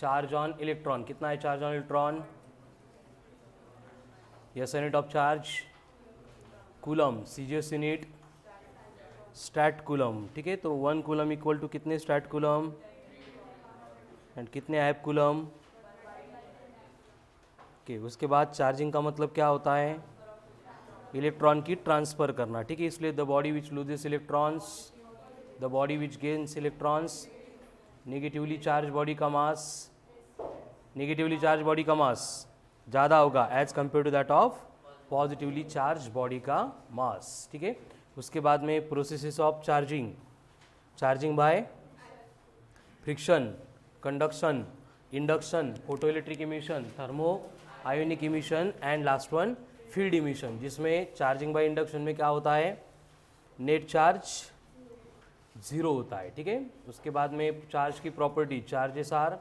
Charge on electron, कितना है charge on electron, yes unit of charge coulomb, CGS unit stat coulomb, ठीक है। तो 1 कूलम इक्वल टू कितने स्टैट कूलम एंड कितने ऐप कूलम, ओके। उसके बाद चार्जिंग का मतलब क्या होता है, इलेक्ट्रॉन की ट्रांसफर करना, ठीक है। इसलिए the body which loses electrons, the body which gains electrons, negatively charge body का मास, नेगेटिवली चार्ज बॉडी का मास ज़्यादा होगा as compare to that of positively charge body का मास, ठीक है। उसके बाद में processes of charging, charging by friction, conduction, induction, photo electric emission, thermo ionic emission and last one field emission, जिसमें चार्जिंग बाय इंडक्शन में क्या होता है, नेट चार्ज 0 होता है, ठीक है। उसके बाद में चार्ज की property, charges are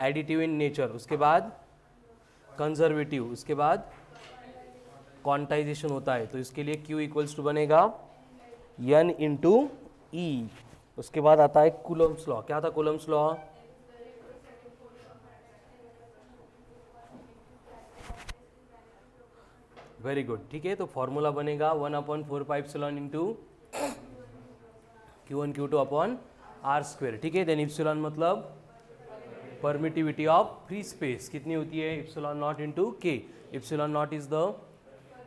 additive in nature, उसके बाद कंजर्वेटिव, उसके बाद क्वांटाइजेशन होता है, तो इसके लिए Q इक्वल्स टू बनेगा N इंटू ई। उसके बाद आता है कूलम्स लॉ, क्या था कूलम्स लॉ, वेरी गुड, ठीक है। तो फॉर्मूला बनेगा 1/4πε into Q1 Q2 upon R square, ठीक है। देन इप्सिलॉन मतलब परमिटिविटी ऑफ फ्री स्पेस कितनी होती है, epsilon naught into k, epsilon naught is the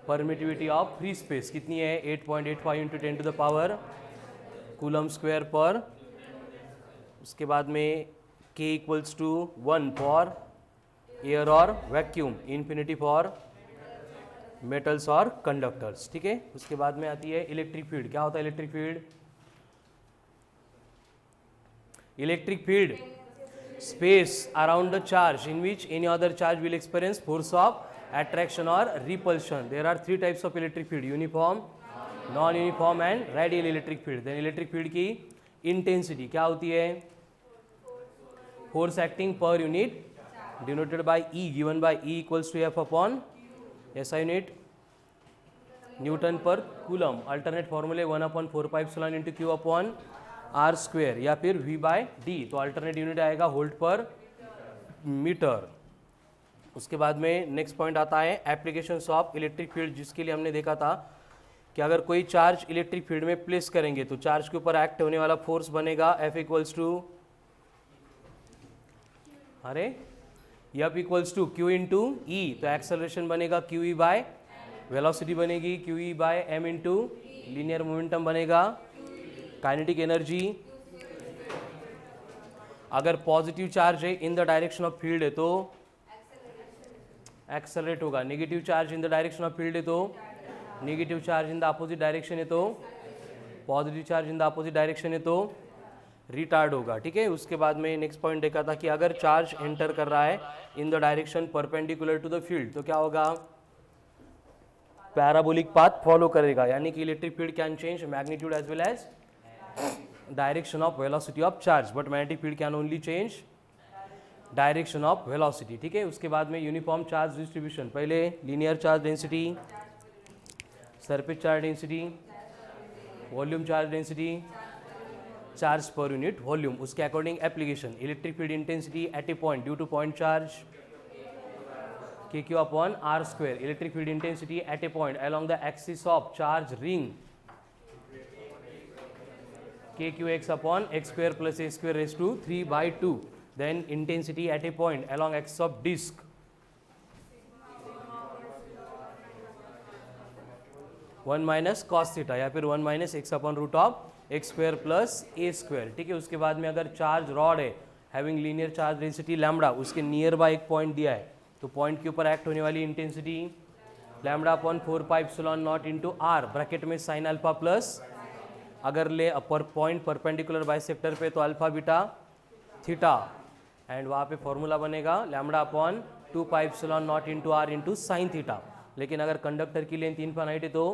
permittivity of free space कितनी है 8.85 into 10 to the power coulomb square पर। उसके बाद में k equals to 1 for air और वैक्यूम, इन्फिनिटी फॉर मेटल्स और कंडक्टर्स, ठीक है। उसके बाद में आती है इलेक्ट्रिक फील्ड, क्या होता है electric field, electric field space around the charge in which any other charge will experience force of attraction or repulsion. There are 3 types of electric field, uniform, non-uniform and radial electric field. Then electric field की intensity क्या होती है, force acting per unit denoted by E, given by E equals to F upon SI unit newton per coulomb. Alternate फॉर्मूले 1/4πε into Q upon R square या फिर V by D, तो alternate unit आएगा volt per metre. उसके बाद में next point आता है एप्लीकेशंस ऑफ इलेक्ट्रिक फील्ड, जिसके लिए हमने देखा था कि अगर कोई चार्ज इलेक्ट्रिक फील्ड में प्लेस करेंगे तो चार्ज के ऊपर एक्ट होने वाला फोर्स बनेगा F equals to F equals to Q into E, तो एक्सेलरेशन बनेगा QE बाय वेलोसिटी बनेगी QE by M into linear momentum बनेगा, काइनेटिक एनर्जी अगर पॉजिटिव चार्ज है in the direction of field है तो एक्सेलरेट होगा, negative charge in the direction of field है तो negative charge in the opposite direction है तो positive charge in the opposite direction है तो रिटार्ड होगा, ठीक है। उसके बाद में नेक्स्ट पॉइंट देखा था कि अगर चार्ज एंटर कर रहा है in the direction perpendicular to the field तो क्या होगा, पैराबोलिक पाथ फॉलो करेगा, यानी कि electric field can change magnitude as well as direction of velocity of charge, but magnetic field can only change direction of velocity, ठीक है। उसके बाद में यूनिफॉर्म चार्ज डिस्ट्रीब्यूशन, पहले linear charge density, surface charge density, volume charge density, charge per unit volume, उसके according application, electric field intensity at a point due to point charge KQ upon R square, electric field intensity at a point along the axis of charge ring KQX upon x square plus a square raised to 3/2. Then intensity at a point along axis of disk one minus cos theta या फिर 1 minus X upon root of X square plus A square, ठीक है। उसके बाद में अगर charge rod है having linear charge density lambda, उसके नियर बाय एक पॉइंट दिया है तो पॉइंट के ऊपर एक्ट होने वाली intensity lambda upon 4πε0 into R bracket में साइन अल्फा प्लस, अगर ले अपर पॉइंट परपेंडिकुलर बाइसेक्टर पे तो अल्फा बीटा थीटा, एंड वहाँ पे फॉर्मूला बनेगा lambda upon 2πε0 into R into sine theta. लेकिन अगर कंडक्टर की लेंथ इनफाइनाइट है तो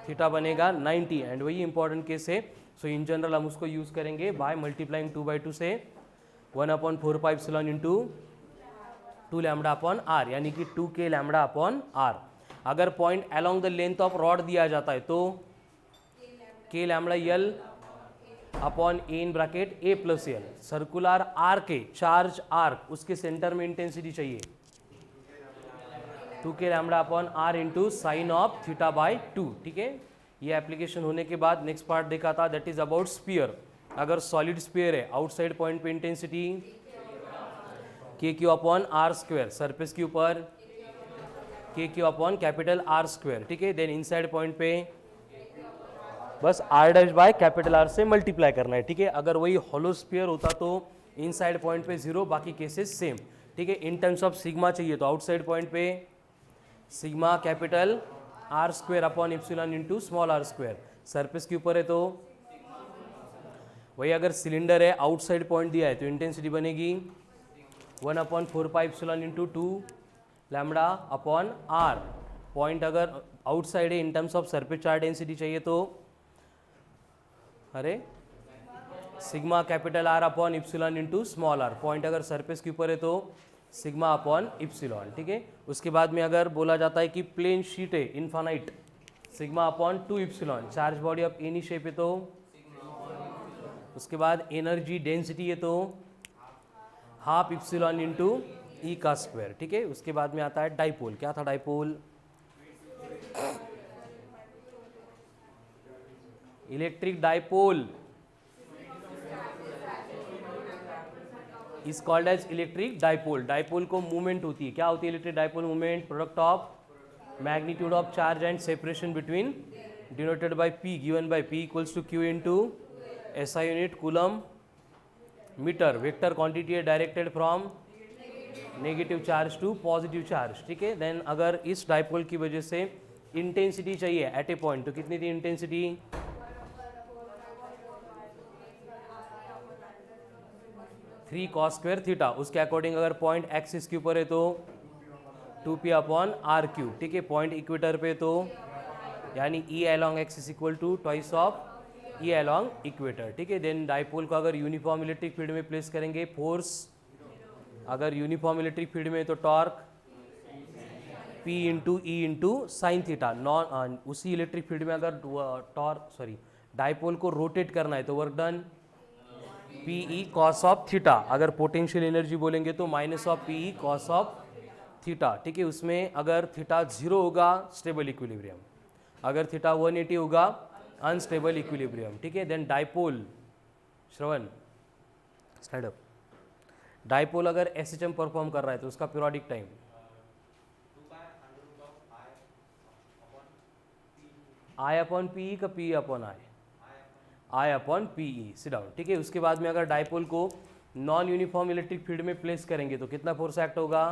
थीटा बनेगा 90, एंड वही इंपॉर्टेंट केस है। सो इन जनरल हम उसको यूज़ करेंगे बाय मल्टीप्लाइंग 2/2 से 1/4πε इंटू 2 लैम्बडा अपॉन आर, यानी कि 2k लैम्बडा अपॉन आर। अगर point along the length of rod दिया जाता है तो k lambda L upon A in bracket A plus L, circular arc है, चार्ज आर्क, उसके सेंटर में इंटेंसिटी चाहिए 2k lambda upon R into sine of theta by 2, ठीक है। ये एप्लीकेशन होने के बाद नेक्स्ट पार्ट देखा था, दैट इज अबाउट स्पीयर। अगर सॉलिड स्पीयर है, आउटसाइड पॉइंट पे intensity K Q upon R square, surface के ऊपर K Q upon capital R square, ठीक है। देन इनसाइड पॉइंट पे बस R dash by capital R से मल्टीप्लाई करना है, ठीक है। अगर वही होलो स्फीयर होता तो इनसाइड पॉइंट पे 0, बाकी केसेस सेम, ठीक है। इन टर्म्स ऑफ सिग्मा चाहिए तो आउटसाइड पॉइंट पे sigma capital R square upon epsilon into small R square, surface के ऊपर है तो वही अगर सिलेंडर है, आउटसाइड पॉइंट दिया है तो इंटेंसिटी बनेगी 1/4 epsilon into 2 lambda upon R. Point अगर आउटसाइड है, in terms of surface charge density चाहिए तो अरे sigma capital R upon epsilon into small R. Point अगर सरफेस के ऊपर है तो सिग्मा अपॉन इप्सिलॉन, ठीक है। उसके बाद में अगर बोला जाता है कि प्लेन शीट है infinite, sigma upon 2 epsilon. Charge body of any shape है तो उसके बाद एनर्जी डेंसिटी है तो हाफ इप्सिलॉन इंटू ई का स्क्वायर, ठीक है। उसके बाद में आता है डाइपोल। क्या था dipole? Electric dipole is called as electric dipole. Dipole को मूवमेंट होती है, क्या होती है electric dipole movement? Product of magnitude of charge and separation between denoted by P, given by P equals to Q into SI unit coulomb metre. Vector quantity है directed from negative charge to positive charge, ठीक है। Then अगर इस dipole की वजह से intensity चाहिए eight a point, तो कितनी थी इंटेंसिटी? 3 cos square theta. उसके अकॉर्डिंग अगर पॉइंट एक्सिस के ऊपर है तो 2p अपॉन आर क्यू, ठीक है। पॉइंट इक्वेटर पे तो यानी E along axis equal to twice of E along equator, ठीक है। देन डाइपोल को अगर यूनिफॉर्म इलेक्ट्रिक फील्ड में प्लेस करेंगे, फोर्स अगर यूनिफॉर्म इलेक्ट्रिक फील्ड में तो torque P into E into sine theta. Non उसी इलेक्ट्रिक फील्ड में अगर डाइपोल को रोटेट करना है तो work done Pe cos of theta. अगर पोटेंशियल एनर्जी बोलेंगे तो minus of Pe cos of theta, ठीक है। उसमें अगर थीटा 0 होगा स्टेबल इक्विलिब्रियम, अगर थीटा 180 होगा अनस्टेबल इक्विलिब्रियम, ठीक है। देन डाइपोल, श्रवण स्टैंड अप। डाइपोल अगर SHM परफॉर्म कर रहा है तो उसका periodic time I upon Pe का Pe upon I upon Pe, seat down, ठीक है। उसके बाद में अगर डाइपोल को नॉन यूनिफॉर्म इलेक्ट्रिक फील्ड में प्लेस करेंगे तो कितना फोर्स एक्ट होगा?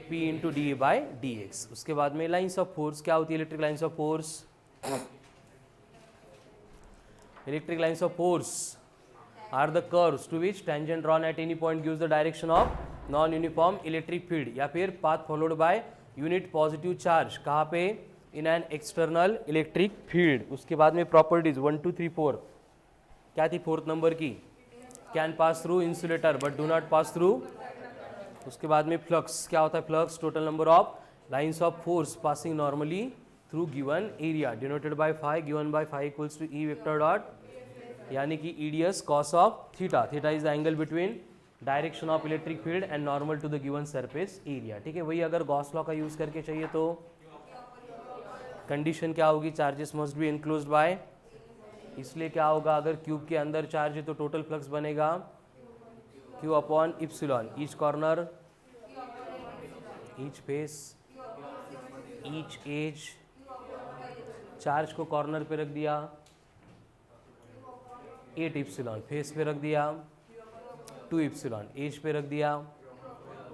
P into D by D x. उसके बाद में लाइन्स ऑफ फोर्स क्या होती है? Electric lines of force, electric lines of force are the curves to which tangent drawn at any point gives the direction of non uniform electric field, या फिर path followed by unit positive charge. कहाँ पे? In an external electric field. उसके बाद में properties 1 2 3 4 क्या थी fourth number की? Can pass through insulator but do not pass through. उसके बाद में फ्लक्स, क्या होता है flux? Total number of lines of force passing normally through given area denoted by phi, given by phi equals to E vector dot, यानी कि EDS cos of theta. Theta is the angle between direction of electric field and normal to the given surface area, ठीक है। वही अगर Gauss law का use करके चाहिए तो कंडीशन क्या होगी? Charges must be enclosed bye, इसलिए क्या होगा? अगर क्यूब के अंदर चार्ज है तो टोटल फ्लक्स बनेगा Q upon epsilon. Each corner, each face, each edge, charge को कॉर्नर पे रख दिया 8 इप्सिलॉन, फेस पे रख दिया 2 इप्सिलॉन, एज पे रख दिया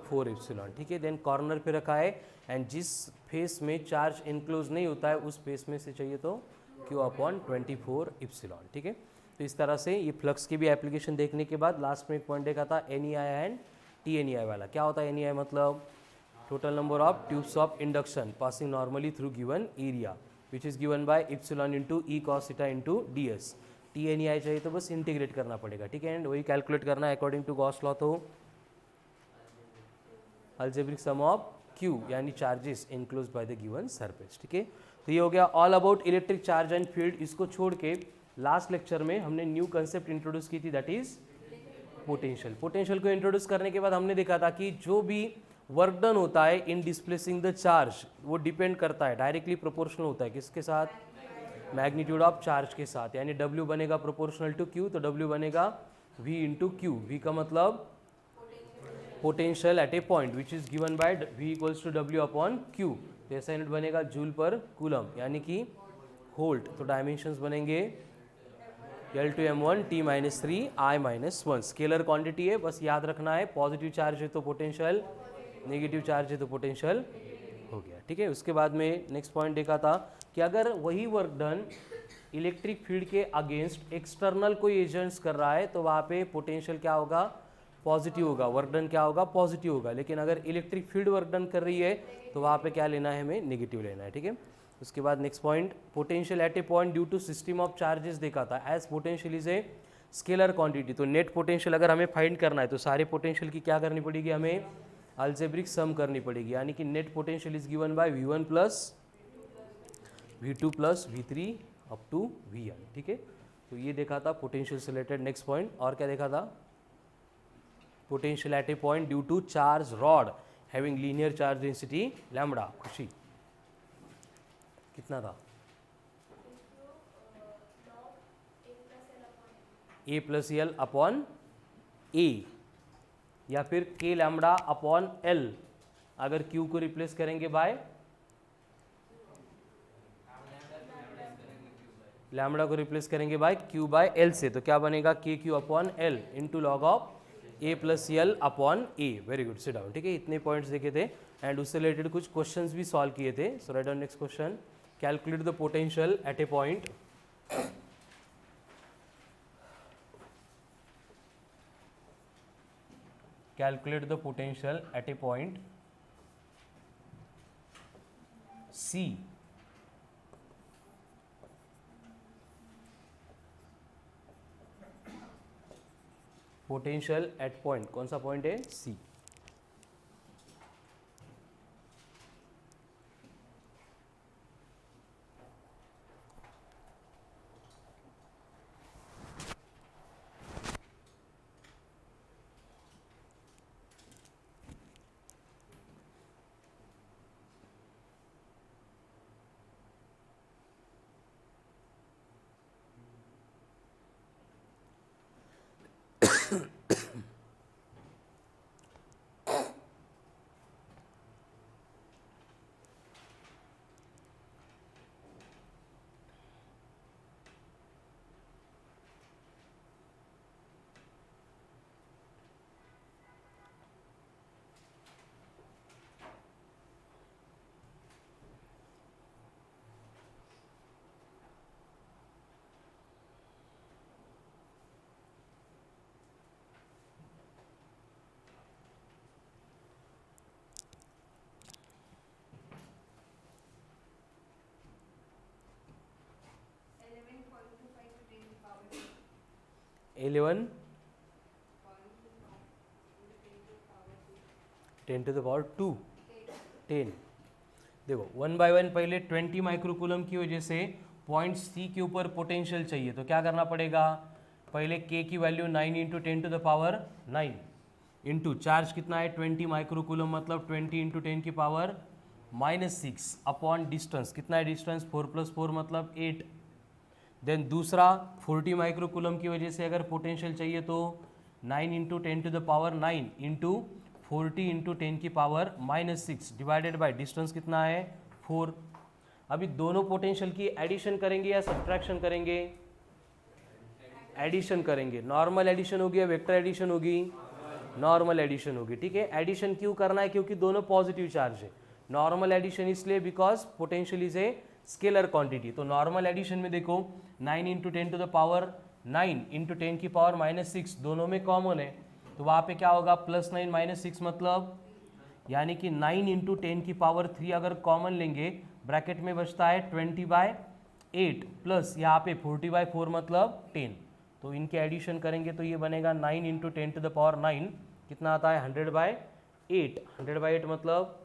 4 इप्सिलॉन, ठीक है। देन कॉर्नर पे रखा है एंड जिस फेस में चार्ज इनक्लोज नहीं होता है उस फेस में से चाहिए तो Q अपॉन 24 इप्सिलॉन, ठीक है। तो इस तरह से ये फ्लक्स की भी एप्लीकेशन देखने के बाद लास्ट में एक पॉइंट देखा था NEI एंड TNEI वाला। क्या होता है NEI? मतलब total number of tubes of induction passing normally through given area which is given bye epsilon into E cos theta into DS। TNEI चाहिए तो बस इंटीग्रेट करना पड़ेगा, ठीक है। एंड वही कैलकुलेट करना है अकॉर्डिंग टू गॉस लॉ, तो अलजेब्रिक सम ऑफ Q यानी charges enclose by the given surface, ठीक है। तो ये हो गया all about electric charge and field. इसको छोड़ के लास्ट लेक्चर में हमने न्यू कंसेप्ट इंट्रोड्यूस की थी, दैट इज पोटेंशियल। पोटेंशियल को इंट्रोड्यूस करने के बाद हमने देखा था कि जो भी वर्क डन होता है इन डिस्प्लेसिंग द चार्ज, वो डिपेंड करता है, डायरेक्टली प्रोपोर्शनल होता है किसके साथ, मैग्नीट्यूड ऑफ चार्ज के साथ। यानी W बनेगा प्रोपोर्शनल टू Q, तो W बनेगा V इंटू क्यू। V का मतलब potential at a point which is given by V equals to W upon Q। तो ऐसा यूनिट बनेगा जूल पर कूलम, यानी कि वोल्ट। तो डायमेंशंस बनेंगे L2m1 T-3 I-1। Scalar quantity है, बस याद रखना है, पॉजिटिव चार्ज है तो पोटेंशियल, नेगेटिव चार्ज है तो पोटेंशियल हो गया। ठीक है, उसके बाद में नेक्स्ट पॉइंट देखा था कि अगर वही वर्क डन इलेक्ट्रिक फील्ड के अगेंस्ट एक्सटर्नल कोई एजेंट्स कर रहा है तो वहाँ पे पोटेंशियल क्या होगा, पॉजिटिव होगा, वर्क डन क्या होगा, पॉजिटिव होगा। लेकिन अगर इलेक्ट्रिक फील्ड वर्क डन कर रही है तो वहाँ पे क्या लेना है, हमें नेगेटिव लेना है। ठीक है, उसके बाद next point, potential at a point due to system of charges देखा था। As potential is a scalar quantity, तो नेट पोटेंशियल अगर हमें फाइंड करना है तो सारे पोटेंशियल की क्या करनी पड़ेगी, हमें अलजेब्रिक सम करनी पड़ेगी। यानी कि net potential is given by V1 plus V2 plus V3 up to Vn। ठीक है, तो ये देखा था पोटेंशियल से रिलेटेड। नेक्स्ट पॉइंट, और क्या देखा था, potential at a point due to charge rod having linear charge density lambda. Khushi कितना था, A plus L upon A, या फिर K लैम्बडा अपॉन L। अगर Q को रिप्लेस करेंगे बाय लैम्बडा को रिप्लेस करेंगे बाय Q बाय L से, तो क्या बनेगा, KQ upon L into log of A plus L upon A. Very good, sit down. ठीक है, इतने पॉइंट्स देखे थे एंड उससे रिलेटेड कुछ क्वेश्चंस भी सॉल्व किए थे। So write down next question, calculate the potential at a point calculate the potential at a point C potential at point, कौन सा पॉइंट है, C। Eleven 10 to the power 2 10। देखो one by one, पहले 20 microcoulomb की वजह से point सी के ऊपर पोटेंशियल चाहिए, तो क्या करना पड़ेगा, पहले के की value 9 into 10 to the power 9 into charge कितना है 20 माइक्रोकूलम, मतलब 20 इंटू 10 की पावर -6 अपॉन डिस्टेंस, कितना है डिस्टेंस 4 + 4 मतलब 8। देन दूसरा 40 माइक्रोकूलम की वजह से अगर पोटेंशियल चाहिए तो 9 into 10 to the power 9 into 40 into 10 की पावर -6 डिवाइडेड बाय डिस्टेंस कितना है 4। अभी दोनों पोटेंशियल की एडिशन करेंगे या सब्ट्रैक्शन करेंगे, एडिशन करेंगे। नॉर्मल एडिशन होगी या वेक्टर एडिशन होगी, नॉर्मल एडिशन होगी। ठीक है, एडिशन क्यों करना है, क्योंकि दोनों पॉजिटिव चार्ज है। नॉर्मल एडिशन इसलिए because potential is a scalar quantity. तो नॉर्मल एडिशन में देखो 9 into 10 to the power 9 into 10 की पावर -6 दोनों में कॉमन है, तो वहाँ पे क्या होगा +9 -6 मतलब, यानी कि 9 इंटू 10 की पावर 3 अगर कॉमन लेंगे, ब्रैकेट में बचता है 20/8 प्लस यहाँ पे 40/4 मतलब 10। तो इनके एडिशन करेंगे तो ये बनेगा 9 इंटू 10 टू द पावर 9 कितना आता है 100/8। 100/8 मतलब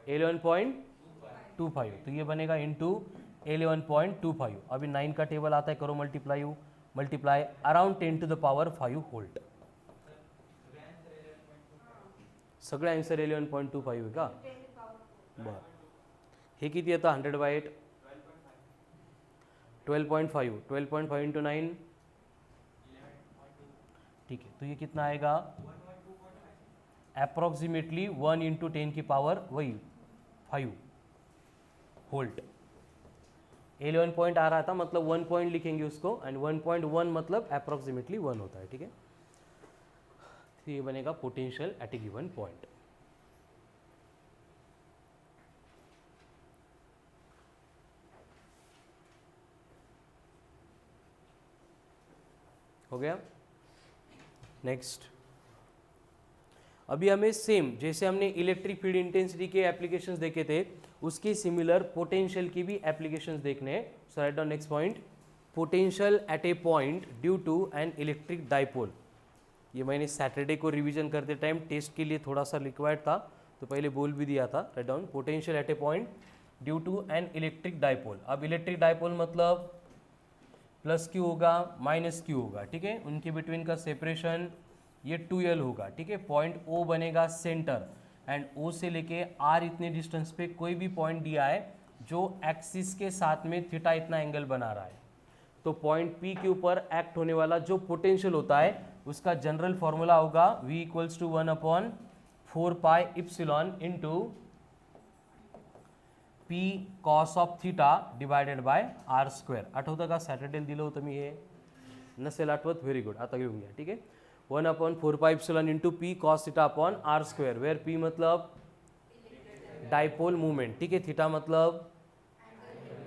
11.25 11.25, तो ये बनेगा इंटू 11.25. अभी 9 का टेबल आता है, करो multiply around 10 to the power 5 volt. सगळं आन्सर 11.25 आहे का? बरं, हे किती येतं 100/8? 12.5. 12.5 इंटू 9, ठीक है, तो ये कितना आएगा? अप्रॉक्सीमेटली 1 इंटू 10 की पावर वही 5 वोल्ट. 11 पॉइंट आ रहा था, मतलब 1 पॉइंट लिखेंगे उसको, एंड 1.1 मतलब अप्रॉक्सीमेटली 1 होता है. ठीक है, तो ये बनेगा potential at A given point. हो गया. नेक्स्ट, अभी हमें सेम जैसे हमने इलेक्ट्रिक फील्ड इंटेंसिटी के एप्लीकेशंस देखे थे, उसके सिमिलर पोटेंशियल की भी एप्लीकेशंस देखने हैं. So write down next point, potential at a point due to an electric dipole. ये मैंने सैटरडे को रिवीजन करते टाइम टेस्ट के लिए थोड़ा सा रिक्वायर्ड था, तो पहले बोल भी दिया था. Write down, potential at a point due to an electric dipole. अब इलेक्ट्रिक डाइपोल मतलब प्लस क्यू होगा माइनस क्यू होगा. ठीक है, उनके बिटवीन का सेपरेशन ये 2L होगा. ठीक है, पॉइंट O बनेगा सेंटर, एंड O से लेके R इतने डिस्टेंस पे कोई भी पॉइंट दिया है जो एक्सिस के साथ में थीटा इतना एंगल बना रहा है, तो पॉइंट P के ऊपर एक्ट होने वाला जो पोटेंशियल होता है उसका जनरल फॉर्मूला होगा V equals to 1/4πε into P cos of theta divided by R². आठवतं का? सॅटर्डेला दिलं होतं मी, हे नसेल आठवत, व्हेरी गुड, आता घेऊन घ्या. ठीक आहे, 1/4πε into P cos theta upon R², where P मतलब डाइपोल मूवमेंट. ठीक है, थीटा मतलब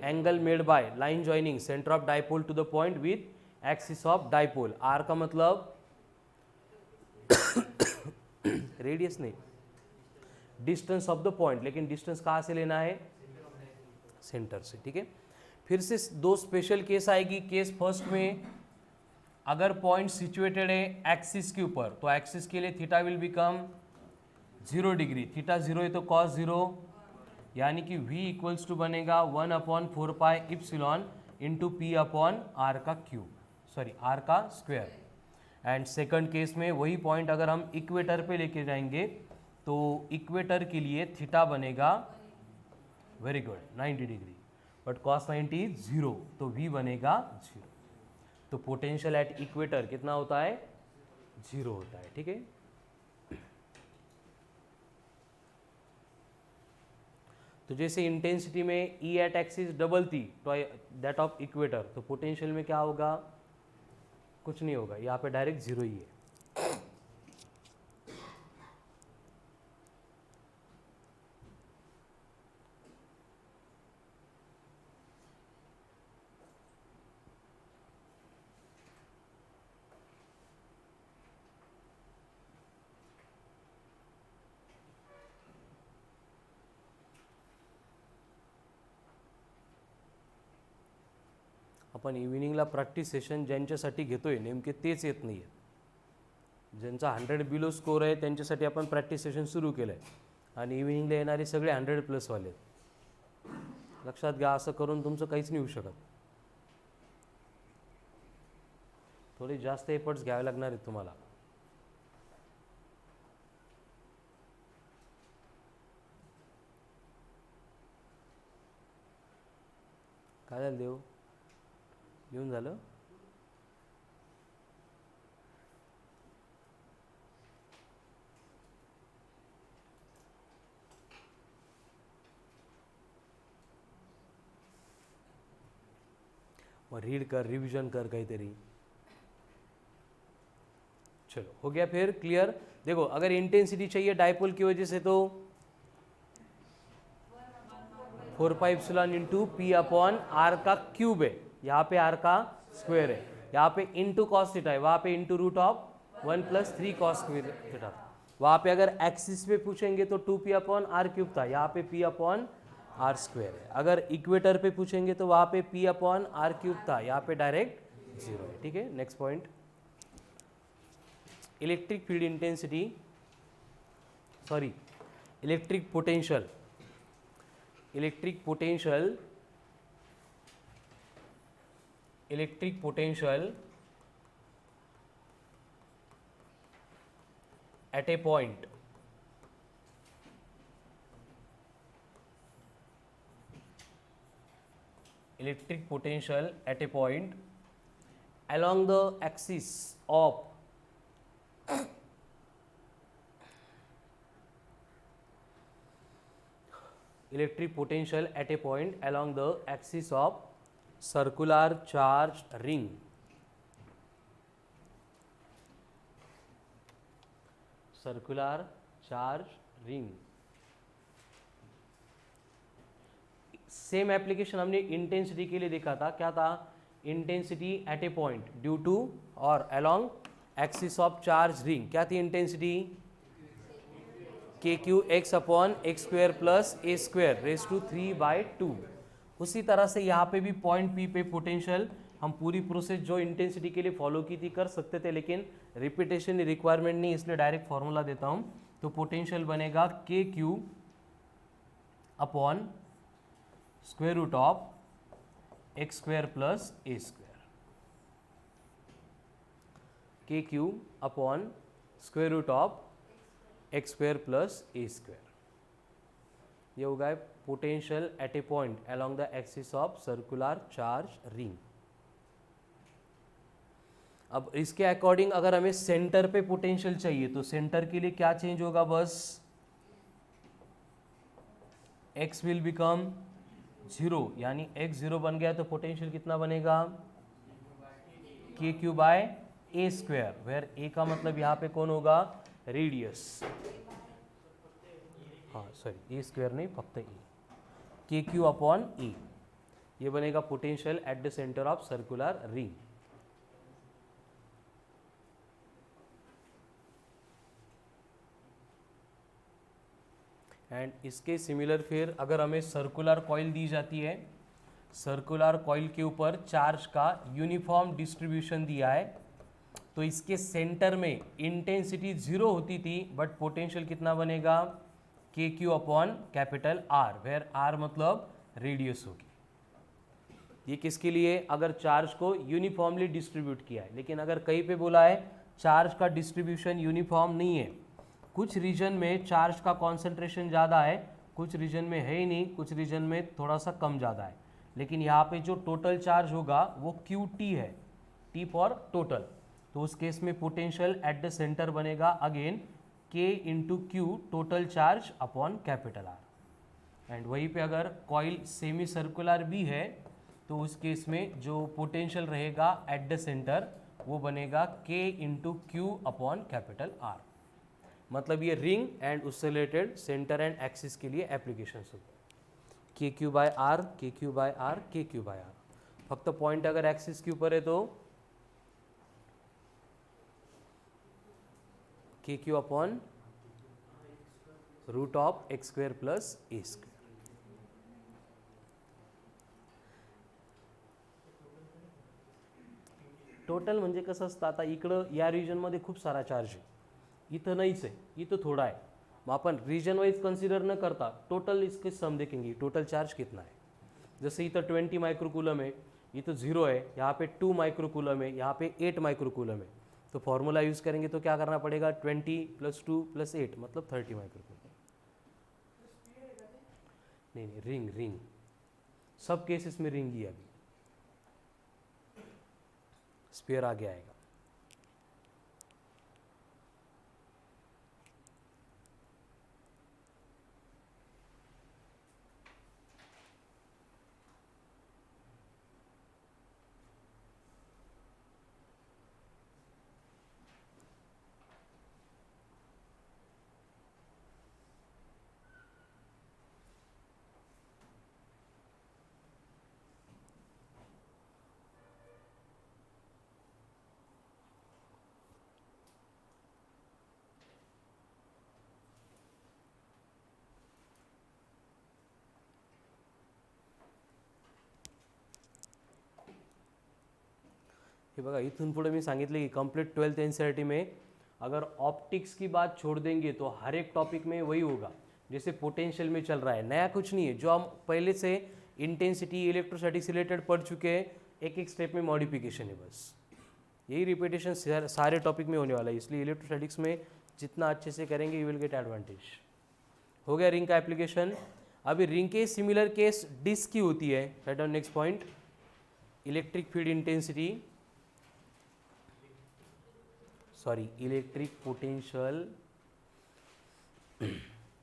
angle made by line joining centre of dipole to the point with axis of dipole. R का मतलब रेडियस नहीं, डिस्टेंस ऑफ द पॉइंट, लेकिन distance कहाँ से लेना है? सेंटर से. ठीक है, फिर से दो स्पेशल केस आएगी. केस फर्स्ट में अगर पॉइंट सिचुएटेड है एक्सिस के ऊपर, तो एक्सिस के लिए theta will become 0 degree. Theta 0 है तो कॉस 0, यानी कि V इक्वल्स टू बनेगा 1/4πε इंटू P अपॉन R का क्यूब, सॉरी R का स्क्वायर. एंड सेकंड केस में वही पॉइंट अगर हम इक्वेटर पे लेके जाएंगे, तो इक्वेटर के लिए थीटा बनेगा, very good, 90 degree, but cos 90 is 0, तो V बनेगा 0. तो पोटेंशियल एट इक्वेटर कितना होता है? 0 होता है. ठीक है, तो जैसे इंटेंसिटी में E एट एक्सिस डबल थी दैट ऑफ इक्वेटर, तो पोटेंशियल में क्या होगा? कुछ नहीं होगा, यहाँ पे डायरेक्ट 0 ही है. आपण इव्हिनिंगला प्रॅक्टिस सेशन ज्यांच्यासाठी घेतोय नेमके तेच येत नाही आहेत. ज्यांचा 100 बिलो स्कोर आहे त्यांच्यासाठी आपण प्रॅक्टिस सेशन सुरू केलं आहे, आणि इव्हिनिंगला येणारे सगळे 100+ वाले. लक्षात घ्या, असं करून तुमचं काहीच नाही होऊ शकत. थोडे जास्त एफर्ट्स घ्यावे लागणार आहेत तुम्हाला. काय झालं देव? येऊन झालं? मग रीड कर, रिवीजन कर काहीतरी. चलो, हो गया फिर क्लियर. देखो, अगर इंटेंसिटी चाहिए डाइपोल की वजह से तो 4πε इंटू P अपॉन R का क्यूब है, यहाँ पे R का स्क्वायर है, यहाँ पे इंटू कॉस थीटा है, वहाँ पे into root of 1 + 3 cos theta. वहाँ पे अगर एक्सिस पे पूछेंगे तो 2P अपॉन R क्यूब था, यहाँ पे P अपॉन R स्क्वायर है. अगर इक्वेटर पे पूछेंगे तो वहाँ पे P अपॉन R क्यूब था, यहाँ पे डायरेक्ट 0 है. ठीक है, next point, electric field intensity, sorry electric potential electric potential at a point electric potential at a point along the axis of electric potential at a point along the axis of circular charged ring. Circular charge ring. Same application हमने intensity के लिए देखा था. क्या था? Intensity at a point due to और along axis of charge ring. क्या थी intensity? K Q X upon X square plus A square raise to 3/2. उसी तरह से यहाँ पे भी पॉइंट पी पे पोटेंशियल हम पूरी प्रोसेस जो इंटेंसिटी के लिए फॉलो की थी कर सकते थे, लेकिन रिपीटेशन रिक्वायरमेंट नहीं, इसलिए डायरेक्ट फॉर्मूला देता हूँ. तो पोटेंशियल बनेगा K Q upon square root of X square plus A square. K Q upon square root of X square plus A square. ये होगा potential at a point along the axis of circular charge ring. अब इसके according अगर हमें centre पे potential चाहिए तो centre के लिए क्या चेंज होगा? बस x विल बिकम 0, यानी x 0 बन गया तो पोटेंशियल कितना बनेगा? K Q by A square, where A का मतलब यहाँ पे कौन होगा? रेडियस. हाँ सॉरी, ए स्क्वायर नहीं, फक्त ए. के क्यू अपॉन ए, ये बनेगा potential at the centre of circular ring. And इसके सिमिलर फिर अगर हमें सर्कुलर कॉइल दी जाती है, सर्कुलर कॉइल के ऊपर चार्ज का यूनिफॉर्म डिस्ट्रीब्यूशन दिया है, तो इसके सेंटर में इंटेंसिटी 0 होती थी, बट पोटेंशियल कितना बनेगा? K Q upon capital R, where R मतलब रेडियस होगी. ये किसके लिए? अगर चार्ज को यूनिफॉर्मली डिस्ट्रीब्यूट किया है. लेकिन अगर कहीं पे बोला है चार्ज का डिस्ट्रीब्यूशन यूनिफॉर्म नहीं है, कुछ रीजन में चार्ज का कॉन्सेंट्रेशन ज़्यादा है, कुछ रीजन में है ही नहीं, कुछ रीजन में थोड़ा सा कम ज़्यादा है, लेकिन यहाँ पे जो टोटल चार्ज होगा वो क्यू टी है, टी फॉर टोटल. तो उस केस में पोटेंशियल एट द सेंटर बनेगा अगेन के into Q total charge upon capital R. And वहीं पे अगर कॉइल सेमी सर्कुलर भी है तो उस केस में जो पोटेंशियल रहेगा एट द सेंटर वो बनेगा K into Q upon capital R. मतलब ये रिंग एंड उससे रिलेटेड सेंटर एंड एक्सिस के लिए एप्लीकेशंस होते हैं. K Q by R, K Q by R, K Q by R. फक्त पॉइंट अगर एक्सिस के ऊपर है तो K Q upon root of X square plus A square. Total म्हणजे कसं असतं, आता इकडं या रिजनमध्ये खूप सारा चार्ज आहे, इथं नाहीच आहे, इथं थोड़ा है. मग आपण रीजन वाइज कंसिडर न करता टोटल इसके सम देखेंगे, टोटल चार्ज कितना है. जैसे इथं 20 माइक्रोकूलम है, इथं 0 है, यहाँ पे 2 माइक्रोकूलम है, यहाँ पे 8 माइक्रोकूलम है. तो फॉर्मूला यूज़ करेंगे तो क्या करना पड़ेगा? 20 + 2 + 8 मतलब 30 माइक्रोकूलम. नहीं, रिंग रिंग सब केसेस में रिंग ही है. अभी स्पेयर आगे आएगा. ये बघा, इथून पुढे मी सांगितले की कंप्लीट 12th NCERT में अगर ऑप्टिक्स की बात छोड़ देंगे तो हर एक टॉपिक में वही होगा. जैसे पोटेंशियल में चल रहा है, नया कुछ नहीं है, जो हम पहले से इंटेंसिटी इलेक्ट्रोस्टैटिक्स रिलेटेड पढ़ चुके हैं, एक एक स्टेप में मॉडिफिकेशन है बस। यही रिपीटेशन सारे टॉपिक में होने वाला है, इसलिए इलेक्ट्रोस्टैटिक्स में जितना अच्छे से करेंगे यू विल गेट एडवांटेज। हो गया रिंग का एप्लीकेशन। अभी रिंग के सिमिलर केस डिस्क की होती है। Write down next point, electric field intensity, sorry electric potential,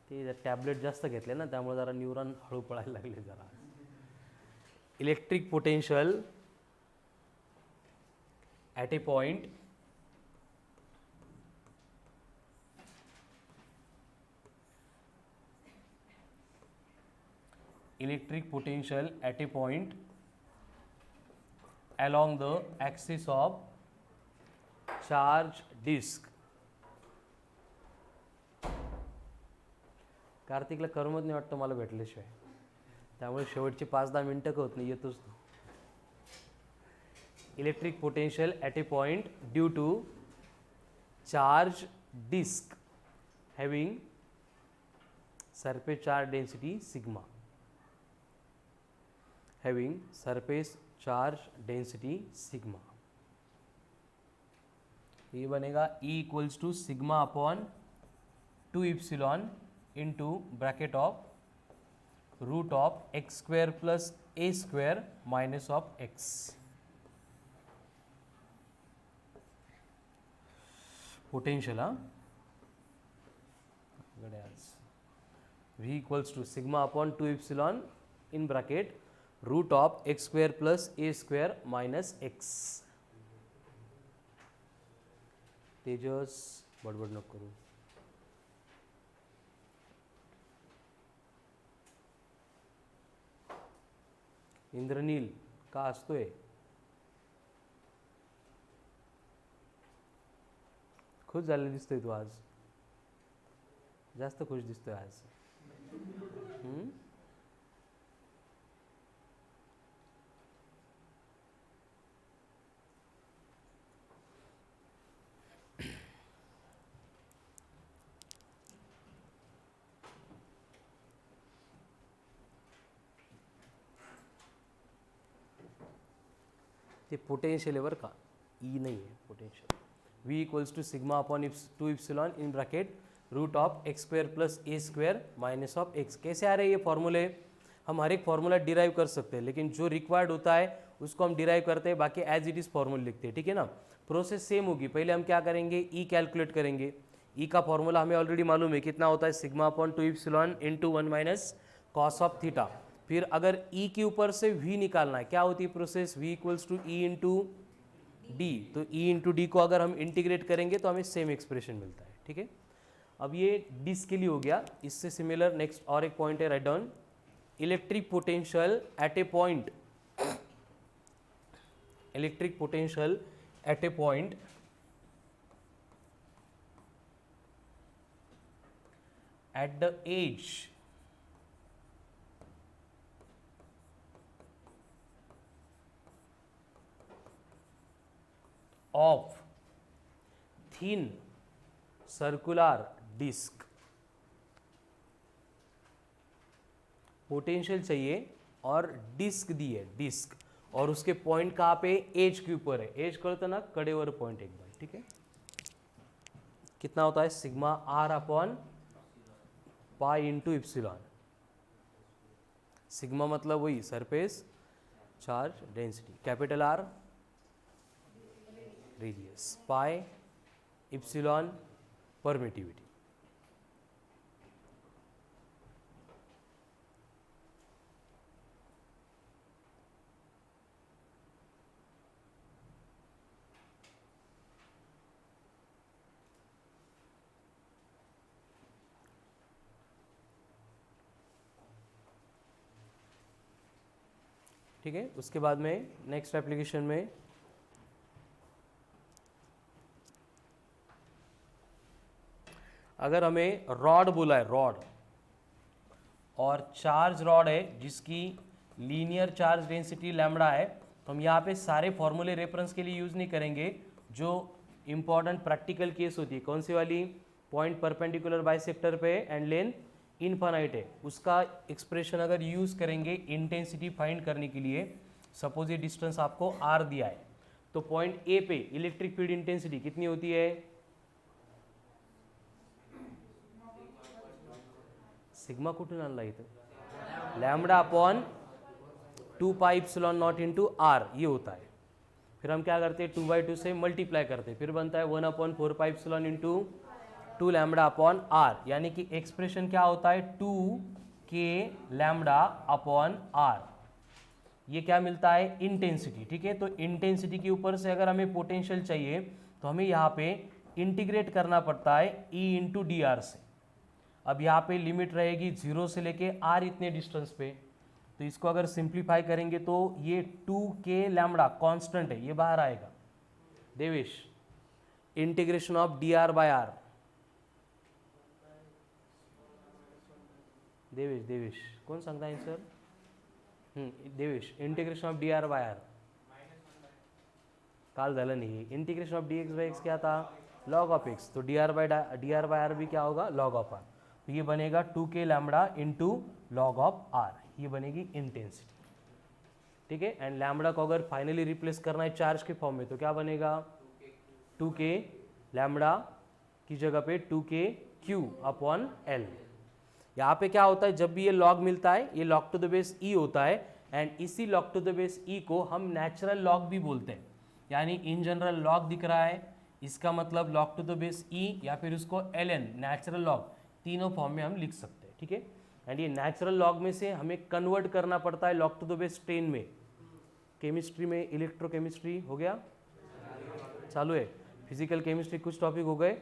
ते टॅबलेट जास्त घेतले ना त्यामुळे जरा न्यूरॉन हळू पळायला लागले जरा। Electric potential at a point electric potential at a point along the axis of charge disk। कार्तिकला करमत नाही वाटतं मला भेटल्याशिवाय, त्यामुळे शेवटची 5-10 मिनिटं होत नाही, येतोच तो। Electric potential at a point due to charge disk having surface charge density sigma, having surface charge density sigma। ये बनेगा E equals to sigma upon 2 epsilon into bracket of root of x square plus a square minus of x। Potential V equals to sigma upon 2 epsilon in bracket root of x square plus a square minus x। तेजस बडबड नको करू। इंद्रनील का असतोय? खुश झाले दिसतोय तू आज, जास्त खुश दिसतोय आज। ते पोटेंशियल है बरं का, ई नहीं है potential. V equals to sigma upon 2 epsilon in bracket root of x square plus a square minus of x। कैसे आ रहे हैं ये फॉर्मूले? हम हर एक फॉर्मूला डिराइव कर सकते हैं, लेकिन जो रिक्वायर्ड होता है उसको हम डिराइव करते हैं, बाकी एज इट इज़ फॉर्मूला लिखते हैं, ठीक है ना। प्रोसेस सेम होगी। पहले हम क्या करेंगे, ई कैलकुलेट करेंगे। ई का फॉर्मूला हमें ऑलरेडी मालूम है, कितना होता है, sigma upon 2 epsilon into 1 minus cos of theta. फिर अगर ई के ऊपर से वी निकालना है, क्या होती है process, V equals to E into D. तो ई इंटू डी को अगर हम इंटीग्रेट करेंगे तो हमें सेम एक्सप्रेशन मिलता है, ठीक है। अब ये डिस्क के लिए हो गया। इससे सिमिलर नेक्स्ट और एक पॉइंट है, write down, electric potential at a point, electric potential at a point at the edge of thin circular disc। Potential चाहिए और डिस्क दी है, डिस्क, और उसके पॉइंट कहाँ पे, एज के ऊपर है। एज करते ना कड़ेवर पॉइंट एक बार, ठीक है। कितना होता है, sigma R upon pi into epsilon. Sigma मतलब वही surface charge density, capital R radius, pi epsilon permittivity. ठीक है। उसके बाद में नेक्स्ट एप्लीकेशन में अगर हमें रॉड बोला है, रॉड और चार्ज रॉड है जिसकी लीनियर चार्ज डेंसिटी लैम्बडा है, तो हम यहाँ पे सारे फॉर्मूले रेफरेंस के लिए यूज़ नहीं करेंगे। जो इंपॉर्टेंट प्रैक्टिकल केस होती है, कौन सी वाली, पॉइंट परपेंडिकुलर बाइसेक्टर पे एंड लेंथ इनफाइनाइट है, उसका एक्सप्रेशन अगर यूज़ करेंगे इंटेंसिटी फाइंड करने के लिए, सपोज ये डिस्टेंस आपको r दिया है, तो पॉइंट ए पे इलेक्ट्रिक फील्ड इंटेंसिटी कितनी होती है? सिग्मा कुठून आणला इथं? Lambda upon 2 pi epsilon naught into R, ये होता है। फिर हम क्या करते हैं, 2/2 से मल्टीप्लाई करते हैं, फिर बनता है 1/4 pi epsilon into 2 lambda upon R, यानी कि एक्सप्रेशन क्या होता है 2k लैम्डा अपॉन आर। ये क्या मिलता है? इंटेंसिटी। ठीक है, तो इंटेंसिटी के ऊपर से अगर हमें पोटेंशियल चाहिए तो हमें यहाँ पे इंटीग्रेट करना पड़ता है E इंटू डी आर से। अब यहाँ पे लिमिट रहेगी 0 से लेके r इतने डिस्टेंस पे, तो इसको अगर सिंप्लीफाई करेंगे तो ये 2k लैम्डा कांस्टेंट है, ये बाहर आएगा। Devesh, integration of D R by R, Devesh कोण सांगता answer? Devesh, integration of D R by R काल झालं नहीं। Integration of D X by X क्या था? Log of X. तो डी आर बाय आर भी क्या होगा? Log of R. तो ये बनेगा 2k lambda into log of R, ये बनेगी इंटेंसिटी। ठीक है, एंड लैम्डा को अगर फाइनली रिप्लेस करना है चार्ज के फॉर्म में तो क्या बनेगा? 2k लैम्डा की जगह पे 2k क्यू अपॉन एल। यहाँ पे क्या होता है, जब भी ये लॉग मिलता है, ये लॉग टू द बेस ई होता है, एंड इसी लॉग टू द बेस ई को हम नेचुरल लॉग भी बोलते हैं। यानी इन जनरल लॉग दिख रहा है, इसका मतलब लॉग टू द बेस ई या फिर उसको ln नेचुरल लॉग, तीनों फॉर्म में हम लिख सकते हैं। ठीक है, एंड ये नेचुरल लॉग में से हमें कन्वर्ट करना पड़ता है लॉग टू द बेस 10 में। केमिस्ट्री में इलेक्ट्रोकेमिस्ट्री हो गया, चालू है, फिजिकल केमिस्ट्री कुछ टॉपिक हो गए,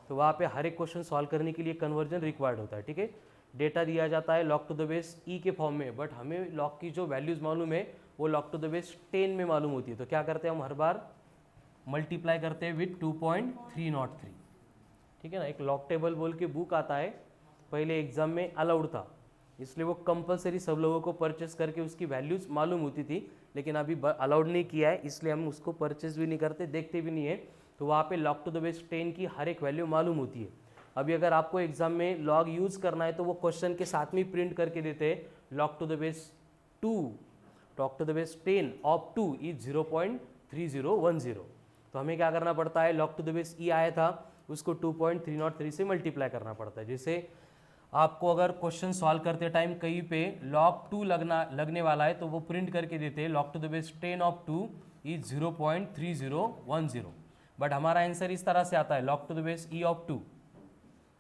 तो वहाँ पे हर एक क्वेश्चन सॉल्व करने के लिए कन्वर्जन रिक्वायर्ड होता है। ठीक है, डेटा दिया जाता है लॉग टू द बेस ई के फॉर्म में, बट हमें लॉग की जो वैल्यूज मालूम है वो लॉग टू द बेस 10 में मालूम होती है। तो क्या करते हैं हम, हर बार मल्टीप्लाई करते हैं विथ 2.303। ठीक है ना, एक लॉग टेबल बोल के बुक आता है, पहले एग्जाम में अलाउड था, इसलिए वो कंपलसरी सब लोगों को परचेस करके उसकी वैल्यूज मालूम होती थी, लेकिन अभी अलाउड नहीं किया है, इसलिए हम उसको परचेस भी नहीं करते, देखते भी नहीं है। तो वहाँ पे लॉग टू द बेस 10 की हर एक वैल्यू मालूम होती है। अभी अगर आपको एग्जाम में लॉग यूज़ करना है तो वो क्वेश्चन के साथ में प्रिंट करके देते हैं log to the base 2, log to the base 10 of 2 is 0.3010। तो हमें क्या करना पड़ता है, लॉग टू द बेस ई आया था उसको 2.303 से मल्टीप्लाई करना पड़ता है। जैसे आपको अगर क्वेश्चन सॉल्व करते टाइम कहीं पे log 2 लगने वाला है तो वो प्रिंट करके देते हैं log to the base 10 of 2 is 0.3010, but हमारा आंसर इस तरह से आता है log to the base E of 2।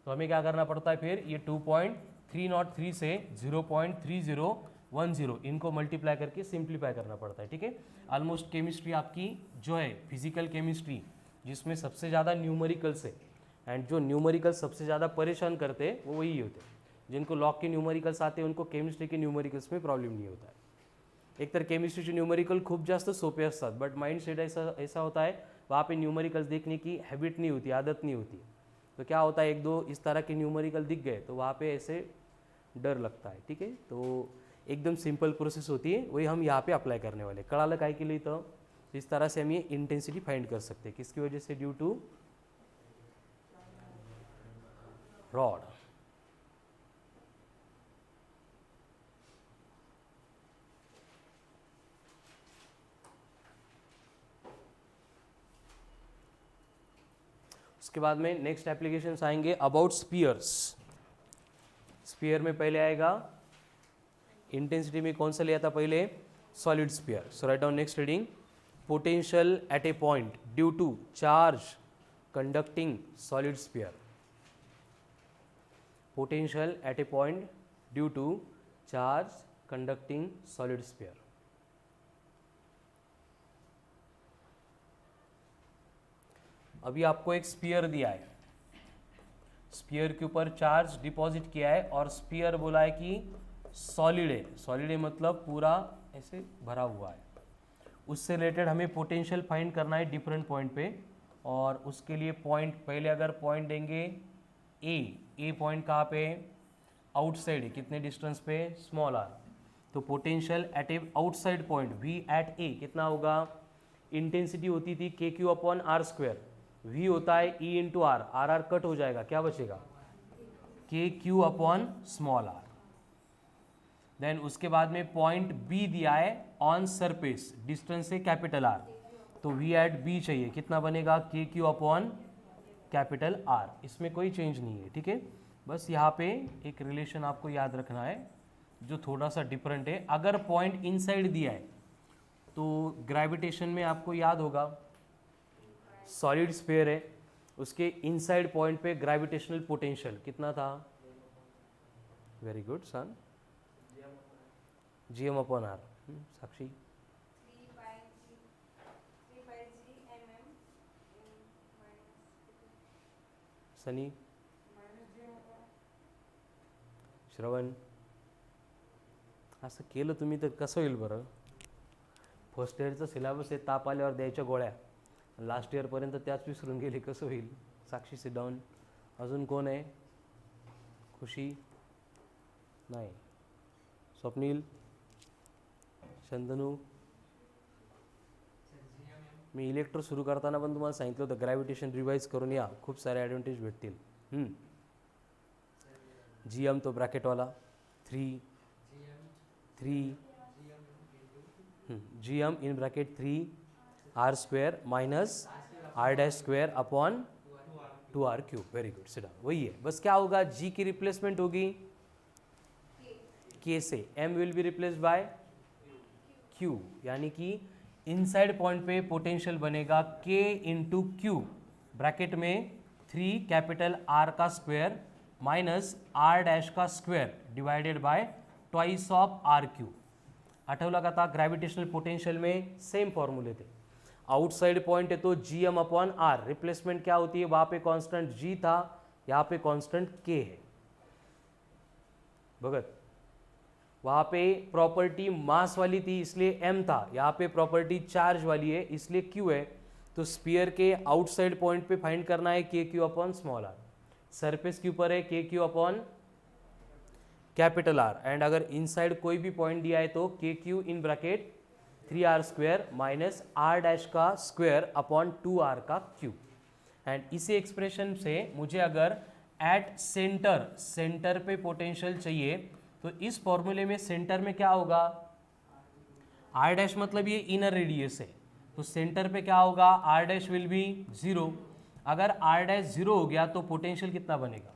तो हमें क्या करना पड़ता है, फिर ये 2.303 से 0.3010 इनको मल्टीप्लाई करके सिंप्लीफाई करना पड़ता है। ठीक है, ऑलमोस्ट केमिस्ट्री आपकी जो है फिजिकल केमिस्ट्री, जिसमें सबसे ज़्यादा न्यूमेरिकल्स है, एंड जो न्यूमेरिकल्स सबसे ज़्यादा परेशान करते हैं वो वही होते हैं। जिनको लॉग के न्यूमेरिकल्स आते हैं उनको केमिस्ट्री के न्यूमेरिकल्स में प्रॉब्लम नहीं होता है। एक तर केमिस्ट्रीचे न्यूमेरिकल खूप जास्त सोपे असतात, बट माइंडसेट ऐसा होता है वहाँ पे न्यूमेरिकल्स देखने की हैबिट नहीं होती, आदत नहीं होती। तो क्या होता है, एक दो इस तरह के न्यूमेरिकल दिख गए तो वहाँ पे ऐसे डर लगता है। ठीक है, तो एकदम सिंपल प्रोसेस होती है, वही हम यहाँ पे अप्लाई करने वाले। कळालं काय के लिए, तो इस तरह से हम ये इंटेंसिटी फाइंड कर सकते हैं, किसकी वजह से, ड्यू टू रॉड। उसके बाद में नेक्स्ट एप्लीकेशंस आएंगे अबाउट स्पीयर्स। स्पीयर में पहले आएगा, इंटेंसिटी में कौन सा लिया था पहले, solid sphere. So write down next reading, potential at a point due to charge conducting solid sphere. Potential at a point due to charge conducting solid sphere. अभी आपको एक स्पीयर दिया है, स्पीयर के ऊपर चार्ज डिपॉजिट किया है और स्पीयर बोला है कि सॉलिड है। सॉलिड है मतलब पूरा ऐसे भरा हुआ है। उससे रिलेटेड हमें पोटेंशियल फाइंड करना है डिफरेंट पॉइंट पे, और उसके लिए पॉइंट पहले अगर पॉइंट देंगे ए पॉइंट कहाँ पे, आउटसाइड है, कितने डिस्टेंस पे, स्मॉल आर। तो potential at a outside point V at ए कितना होगा, इंटेंसिटी होती थी K Q upon R square, V होता है E into R, R R cut हो जाएगा, क्या बचेगा, K Q upon small R. Then उसके बाद में पॉइंट बी दिया है ऑन सरफेस, डिस्टेंस से कैपिटल आर, तो वी एट बी चाहिए, कितना बनेगा K Q upon capital are. इसमें कोई चेंज नहीं है, ठीक है। बस यहाँ पे एक रिलेशन आपको याद रखना है जो थोड़ा सा डिफरेंट है। अगर पॉइंट इनसाइड दिया है तो ग्रेविटेशन में आपको याद होगा सॉलिड स्फीयर है, उसके इनसाइड पॉइंट पे ग्रेविटेशनल पोटेंशियल कितना था? Very good son, G M upon R. Sakshi, Sunny, Shravan, असं केलं तुम्ही तर कसं होईल बरं? फर्स्ट इयरचा सिलेबस आहे, ताप आल्यावर द्यायच्या गोळ्या, लास्ट इयरपर्यंत त्याच विसरून गेले, कसं होईल? साक्षी सिट डाऊन. अजून कोण आहे? खुशी नाही, स्वप्नील, शंतनू. मी इलेक्ट्रो सुरू करताना पण तुम्हाला सांगितलं होतं ग्रॅव्हिटेशन रिवाइज करून या, खूप सारे ॲडव्हान्टेज भेटतील. जी एम तो ब्रॅकेटवाला 3 G M in bracket 3 R square minus R dash square upon 2r cube. Very good, sit down. वही है, बस क्या होगा, g की रिप्लेसमेंट होगी k से, m will be replaced by q, यानी कि इनसाइड पॉइंट पे पोटेंशियल बनेगा k इंटू क्यू, ब्रैकेट में 3 कैपिटल R का स्क्वायर माइनस R डैश का square divided by twice of R cube. आठवला का था ग्रेविटेशनल पोटेंशियल में सेम फॉर्मूले थे. आउटसाइड पॉइंट है तो G M upon R, replacement क्या होती है, वहां पे कांस्टेंट जी था, यहाँ पे कांस्टेंट के है. भगत, वहां पे प्रॉपर्टी मास वाली थी इसलिए m था, यहाँ पे प्रॉपर्टी चार्ज वाली है इसलिए q है. तो स्पीयर के आउटसाइड पॉइंट पे फाइंड करना है K Q upon small R. Surface के ऊपर है K Q upon capital R, and अगर इनसाइड कोई भी पॉइंट दिया है तो K Q in bracket 3r square minus R dash का स्क्वायर अपॉन 2r का क्यूब. एंड इसी एक्सप्रेशन से मुझे अगर एट सेंटर पे पोटेंशियल चाहिए तो इस फॉर्मूले में सेंटर में क्या होगा, आर डैश मतलब ये इनर रेडियस है, तो सेंटर पे क्या होगा, आर डैश विल बी 0. अगर आर डैश 0 हो गया तो पोटेंशियल कितना बनेगा,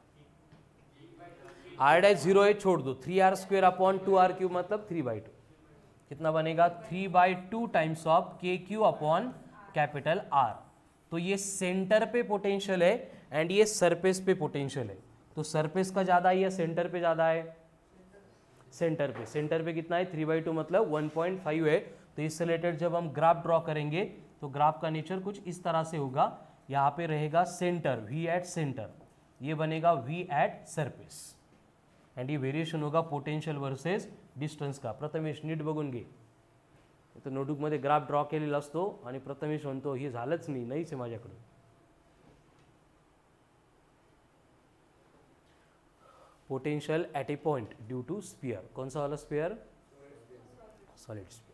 आर डैश 0 है, छोड़ दो, 3r square upon 2r cube मतलब 3/2, कितना बनेगा 3/2 टाइम्स ऑफ के क्यू अपॉन कैपिटल आर. तो ये सेंटर पे पोटेंशियल है एंड ये सरफेस पे पोटेंशियल है, तो सरफेस का ज़्यादा है या सेंटर पे ज़्यादा है, सेंटर पे कितना है 3/2 मतलब 1.5 है. तो इससे रिलेटेड जब हम ग्राफ ड्रॉ करेंगे तो ग्राफ का नेचर कुछ इस तरह से होगा, यहाँ पे रहेगा सेंटर, वी एट सेंटर, ये बनेगा वी एट सरफेस, एंड ये वेरिएशन होगा पोटेंशियल वर्सेस डिस्टन्स का. प्रथमेश नीट बघून घे, तो नोटबुकमध्ये ग्राफ ड्रॉ केलेला असतो आणि प्रथमेश म्हणतो हे झालंच नाही, नाहीच आहे माझ्याकडून. Potential at a point due to sphere, कौन सा वाला स्फीयर, सॉलिड स्फीयर.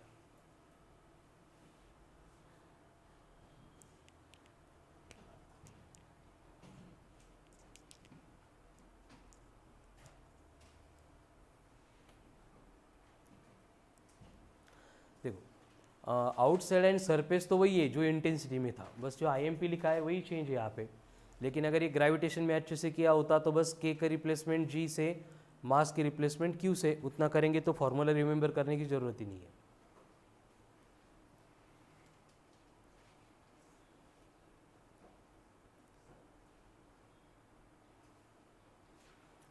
देखो आउटसाइड एंड सरफेस तो वही है जो इंटेंसिटी में था, बस जो IMP लिखा है वही चेंज है यहाँ पे. लेकिन अगर ये ग्रेविटेशन में अच्छे से किया होता तो बस k का रिप्लेसमेंट g से, मास की रिप्लेसमेंट q से, उतना करेंगे तो फॉर्मूला रिमेंबर करने की ज़रूरत ही नहीं है.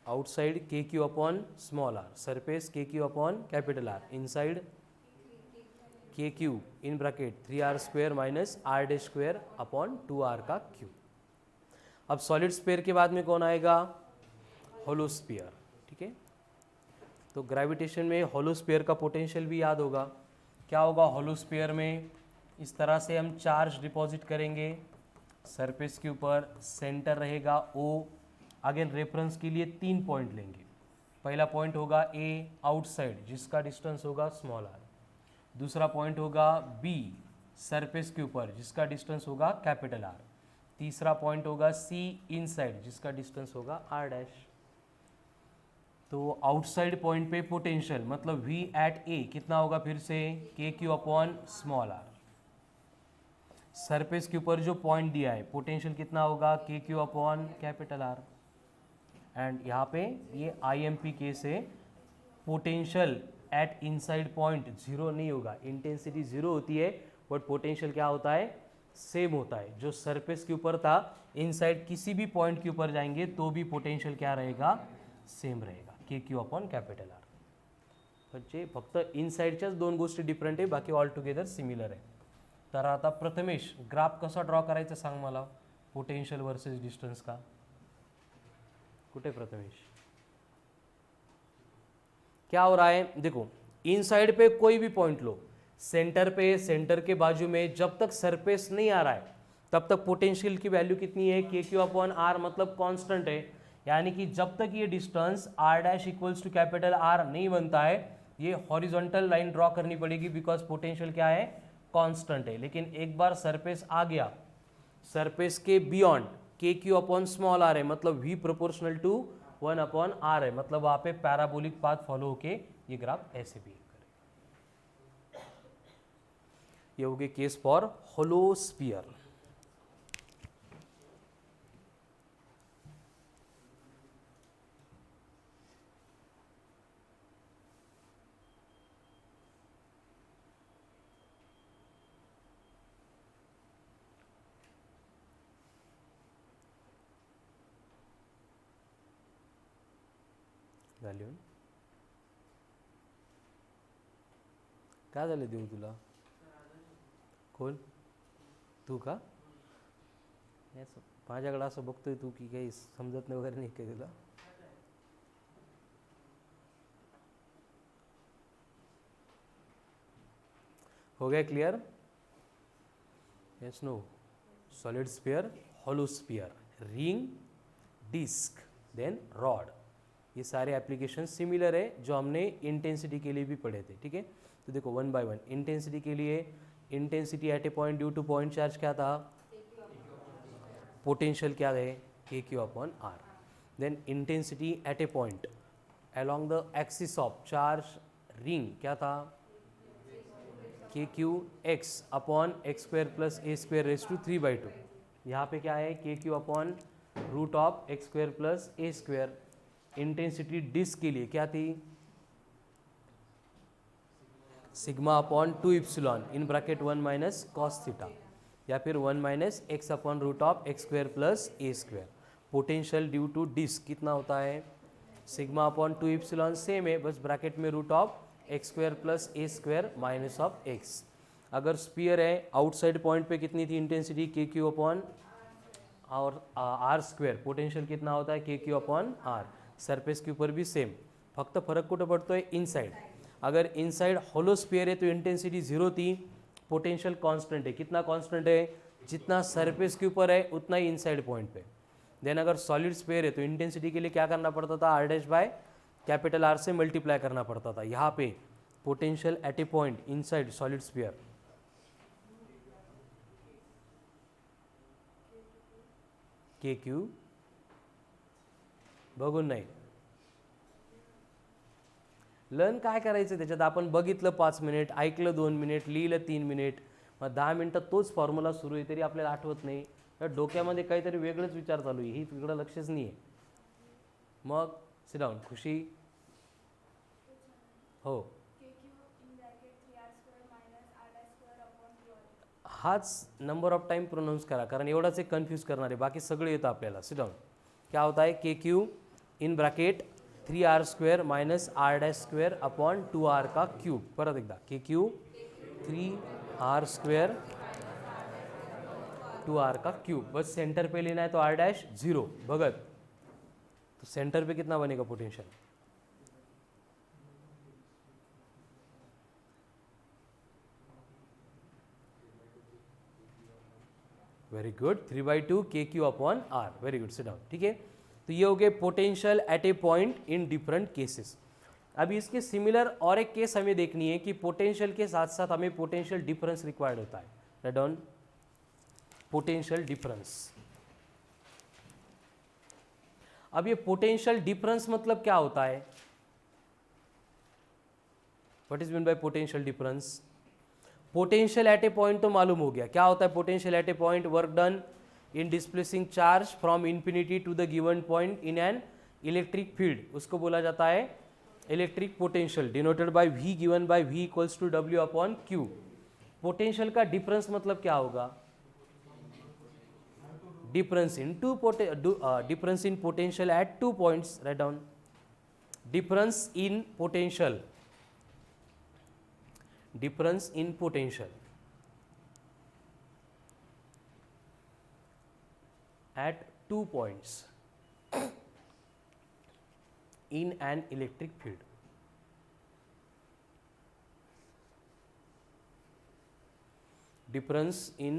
Outside K Q upon small R, surface K Q upon capital R, inside K Q in bracket 3r square minus R day square upon 2r का क्यूब. अब सॉलिड स्फीयर के बाद में कौन आएगा, होलो स्फीयर. ठीक है, तो ग्रेविटेशन में होलो स्फीयर का पोटेंशियल भी याद होगा. क्या होगा होलो स्फीयर में, इस तरह से हम चार्ज डिपॉजिट करेंगे सरफेस के ऊपर, सेंटर रहेगा O. अगेन रेफरेंस के लिए 3 पॉइंट लेंगे. पहला पॉइंट होगा A आउटसाइड जिसका डिस्टेंस होगा स्मॉल r. दूसरा पॉइंट होगा B सरफेस के ऊपर जिसका डिस्टेंस होगा कैपिटल R. तीसरा पॉइंट होगा C इनसाइड जिसका डिस्टेंस होगा R डैश. तो आउटसाइड पॉइंट पे पोटेंशियल मतलब V एट ए कितना होगा फिर से K Q upon small R. Surface के ऊपर जो पॉइंट दिया है पोटेंशियल कितना होगा K Q upon capital R. And यहाँ पे ये IMP केस है, potential eight inside point zero नहीं होगा, इंटेंसिटी जीरो होती है बट पोटेंशियल क्या होता है सेम होता है। जो सरफेस के ऊपर था इनसाइड किसी भी पॉइंट के ऊपर जाएंगे तो भी पोटेंशियल क्या रहेगा सेम रहेगा के क्यू अपॉन कैपिटल आर। म्हणजे फक्त इनसाइडच्याच दोन गोष्टी डिफरंट आहे, बाकी ऑल टुगेदर सिमिलर आहे. तर आता प्रथमेश ग्राफ कसा ड्रॉ करायचा सांग मला, पोटेंशियल वर्सेस डिस्टन्स का. कुठे प्रथमेश क्या हो रहा है देखो, इनसाइड पे कोई भी पॉइंट लो, सेंटर पे सेंटर के बाजू में जब तक सरफेस नहीं आ रहा है तब तक पोटेंशियल की वैल्यू कितनी है के क्यू अपॉन आर मतलब कांस्टेंट है. यानी कि जब तक ये distance R dash equals to capital R नहीं बनता है ये हॉरिजॉन्टल लाइन ड्रॉ करनी पड़ेगी बिकॉज पोटेंशियल क्या है कांस्टेंट है. लेकिन एक बार सरफेस आ गया, सरफेस के बियॉन्ड के क्यू अपॉन स्मॉल आर है मतलब V proportional to 1 upon R है, मतलब वहां पे पैराबोलिक पाथ फॉलो होके ये ग्राफ ऐसे भी करेगा. ये हो गए केस फॉर होलो स्फीयर. झाली काय झालं देऊ तुला कोण तू का माझ्याकडे असं बघतोय तू की काही समजत नाही वगैरे नाही काय तुला. हो गया clear. Yes no. Solid sphere, hollow sphere, ring, disc, then rod, ये सारे एप्लीकेशन सिमिलर है जो हमने इंटेंसिटी के लिए भी पढ़े थे. ठीक है, तो देखो वन बाय वन. इंटेंसिटी के लिए intensity at a point due to point charge क्या था, पोटेंशियल क्या है K Q upon R. Then intensity at a point along the axis of charge ring क्या था K Q X upon X square plus A square raise to 3/2. यहाँ पे क्या है K Q upon root of X square plus A square. Intensity disc के लिए क्या थी सिग्मा अपॉन 2 इप्सिलॉन इन ब्रैकेट 1 माइनस कॉस थीटा या फिर 1 minus X upon root of X square plus A square. Potential due to disc कितना होता है sigma upon 2 epsilon same है, बस ब्रैकेट में root of X square plus A square minus of X. अगर sphere है आउटसाइड पॉइंट पे कितनी थी इंटेंसिटी के क्यू अपॉन और आर स्क्वायर. पोटेंशियल कितना होता है K Q upon are. Surface के ऊपर भी सेम, फक्त फरक कुठं पडतोय इनसाइड. अगर इनसाइड होलो स्फीयर है तो इंटेंसिटी जीरो थी, पोटेंशियल कांस्टेंट है. कितना कांस्टेंट है जितना सरफेस के ऊपर है उतना ही इनसाइड पॉइंट पे. देन अगर सॉलिड स्फीयर है तो इंटेंसिटी के लिए क्या करना पड़ता था R dash by capital R से मल्टीप्लाई करना पड़ता था. यहाँ पे potential at a point inside solid sphere K Q बघून नाही. लर्न काय करायचं त्याच्यात, आपण बघितलं 5 मिनिट, ऐकलं 2 मिनिट, लिहिलं 3 मिनिट, मग 10 मिनिटात तोच फॉर्म्युला सुरू आहे तरी आपल्याला आठवत नाही. तर डोक्यामध्ये काहीतरी वेगळंच विचार चालू आहे, ही तिकडं लक्षच नाही आहे. मग सिट डाऊन. खुशी हो हाच नंबर ऑफ टाइम प्रोनाउंस करा कारण एवढाच एक कन्फ्यूज करणार आहे, बाकी सगळं येतं आपल्याला. Sit down. क्या होता है K Q in bracket 3r square minus R dash square upon 2r का क्यूब. परत एकदा के क्यू 3r स्क्वायर 2r का क्यूब. बस सेंटर पे लेना है तो r डैश 0 भगत, तो सेंटर पे कितना बनेगा potential very good 3/2 K Q upon R. Very good. Sit down. ठीक है, तो ये हो गए potential at a point in different cases. अभी इसके सिमिलर और एक केस हमें देखनी है कि पोटेंशियल के साथ साथ हमें पोटेंशियल डिफरेंस रिक्वायर्ड होता है. Write down. Potential difference. अब ये पोटेंशियल डिफरेंस मतलब क्या होता है, what is mean by potential difference? Potential at a point तो मालूम हो गया, क्या होता है potential at a point? Work done in displacing charge from infinity to the given point in an electric field, उसको बोला जाता है electric potential, denoted by V given by V equals to W upon Q। Potential का difference मतलब क्या होगा? Difference in difference in potential at 2 points, write down. Difference in potential, difference in potential at 2 points in an electric field। difference in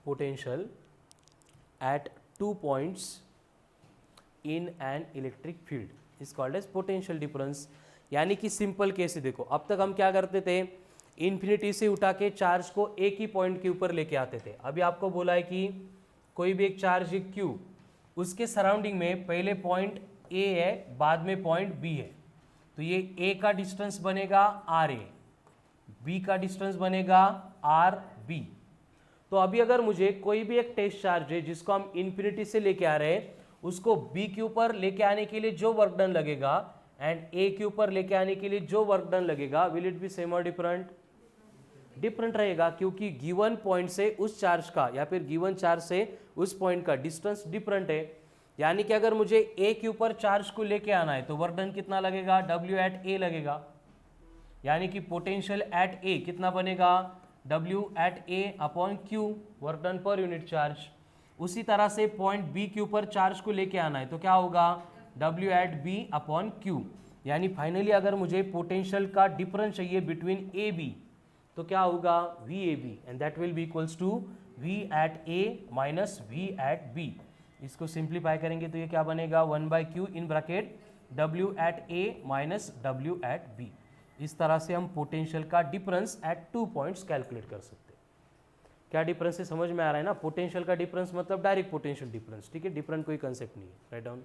potential at 2 points in an electric field is called as potential difference। यानी कि simple case देखो, अब तक हम क्या करते थे, infinity से उठा के चार्ज को एक ही पॉइंट के ऊपर लेके आते थे। अभी आपको बोला है कि कोई भी एक चार्ज है Q, उसके सराउंडिंग में पहले पॉइंट A है, बाद में पॉइंट B है, तो ये A का डिस्टेंस बनेगा RA, B का डिस्टेंस बनेगा RB। तो अभी अगर मुझे कोई भी एक टेस्ट चार्ज है जिसको हम इन्फिनिटी से लेके आ रहे हैं, उसको B के ऊपर लेके आने के लिए जो वर्क डन लगेगा एंड A के ऊपर लेके आने के लिए जो वर्क डन लगेगा, विल इट बी सेम और डिफरेंट? डिफरेंट रहेगा, क्योंकि गिवन पॉइंट से उस चार्ज का या फिर गिवन चार्ज से उस पॉइंट का डिस्टेंस डिफरेंट है। यानी कि अगर मुझे A के ऊपर चार्ज को लेके आना है तो वर्क डन कितना लगेगा? W एट A लगेगा। यानी कि पोटेंशियल एट A कितना बनेगा? W at A upon Q, work done per unit charge. उसी तरह से पॉइंट B के ऊपर चार्ज को लेके आना है तो क्या होगा? W at B upon Q। यानी फाइनली अगर मुझे पोटेंशियल का डिफरेंस चाहिए बिटवीन ए बी, तो क्या होगा? V A B, and that will be equals to V at A minus V at B। इसको सिंप्लीफाई करेंगे तो ये क्या बनेगा? 1/Q in bracket W at A minus W at B। इस तरह से हम पोटेंशियल का डिफरेंस एट 2 पॉइंट्स कैलकुलेट कर सकते हैं। क्या डिफरेंस है समझ में आ रहा है ना? पोटेंशियल का डिफरेंस मतलब डायरेक्ट पोटेंशियल डिफरेंस, ठीक है, डिफरेंट कोई कंसेप्ट नहीं है। Write down.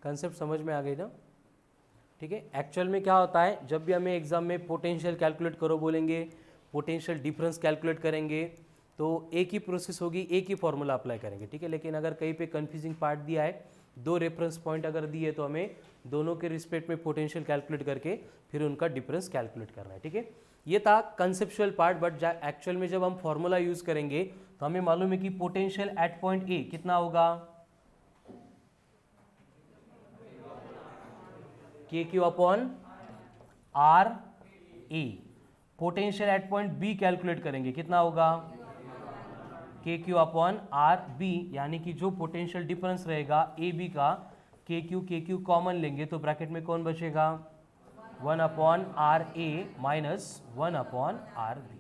कंसेप्ट समझ में आ गई ना? ठीक है। एक्चुअल में क्या होता है, जब भी हमें एग्जाम में पोटेंशियल कैलकुलेट करो बोलेंगे, पोटेंशियल डिफरेंस कैलकुलेट करेंगे, तो एक ही प्रोसेस होगी, एक ही फॉर्मूला अप्लाई करेंगे, ठीक है। लेकिन अगर कहीं पे कंफ्यूजिंग पार्ट दिया है, 2 रेफरेंस पॉइंट अगर दिए तो हमें दोनों के रिस्पेक्ट में पोटेंशियल कैलकुलेट करके फिर उनका डिफरेंस कैलकुलेट करना है, ठीक है। ये था कंसेप्चुअल पार्ट, बट एक्चुअल में जब हम फॉर्मूला यूज करेंगे तो हमें मालूम है कि पोटेंशियल एट पॉइंट ए कितना होगा? K Q upon R A. Potential at point B calculate करेंगे, कितना होगा? K Q upon R B. यानी कि जो पोटेंशियल डिफरेंस रहेगा ए बी का, के क्यू कॉमन लेंगे तो ब्रैकेट में कौन बचेगा? 1 upon R A minus 1 upon R B,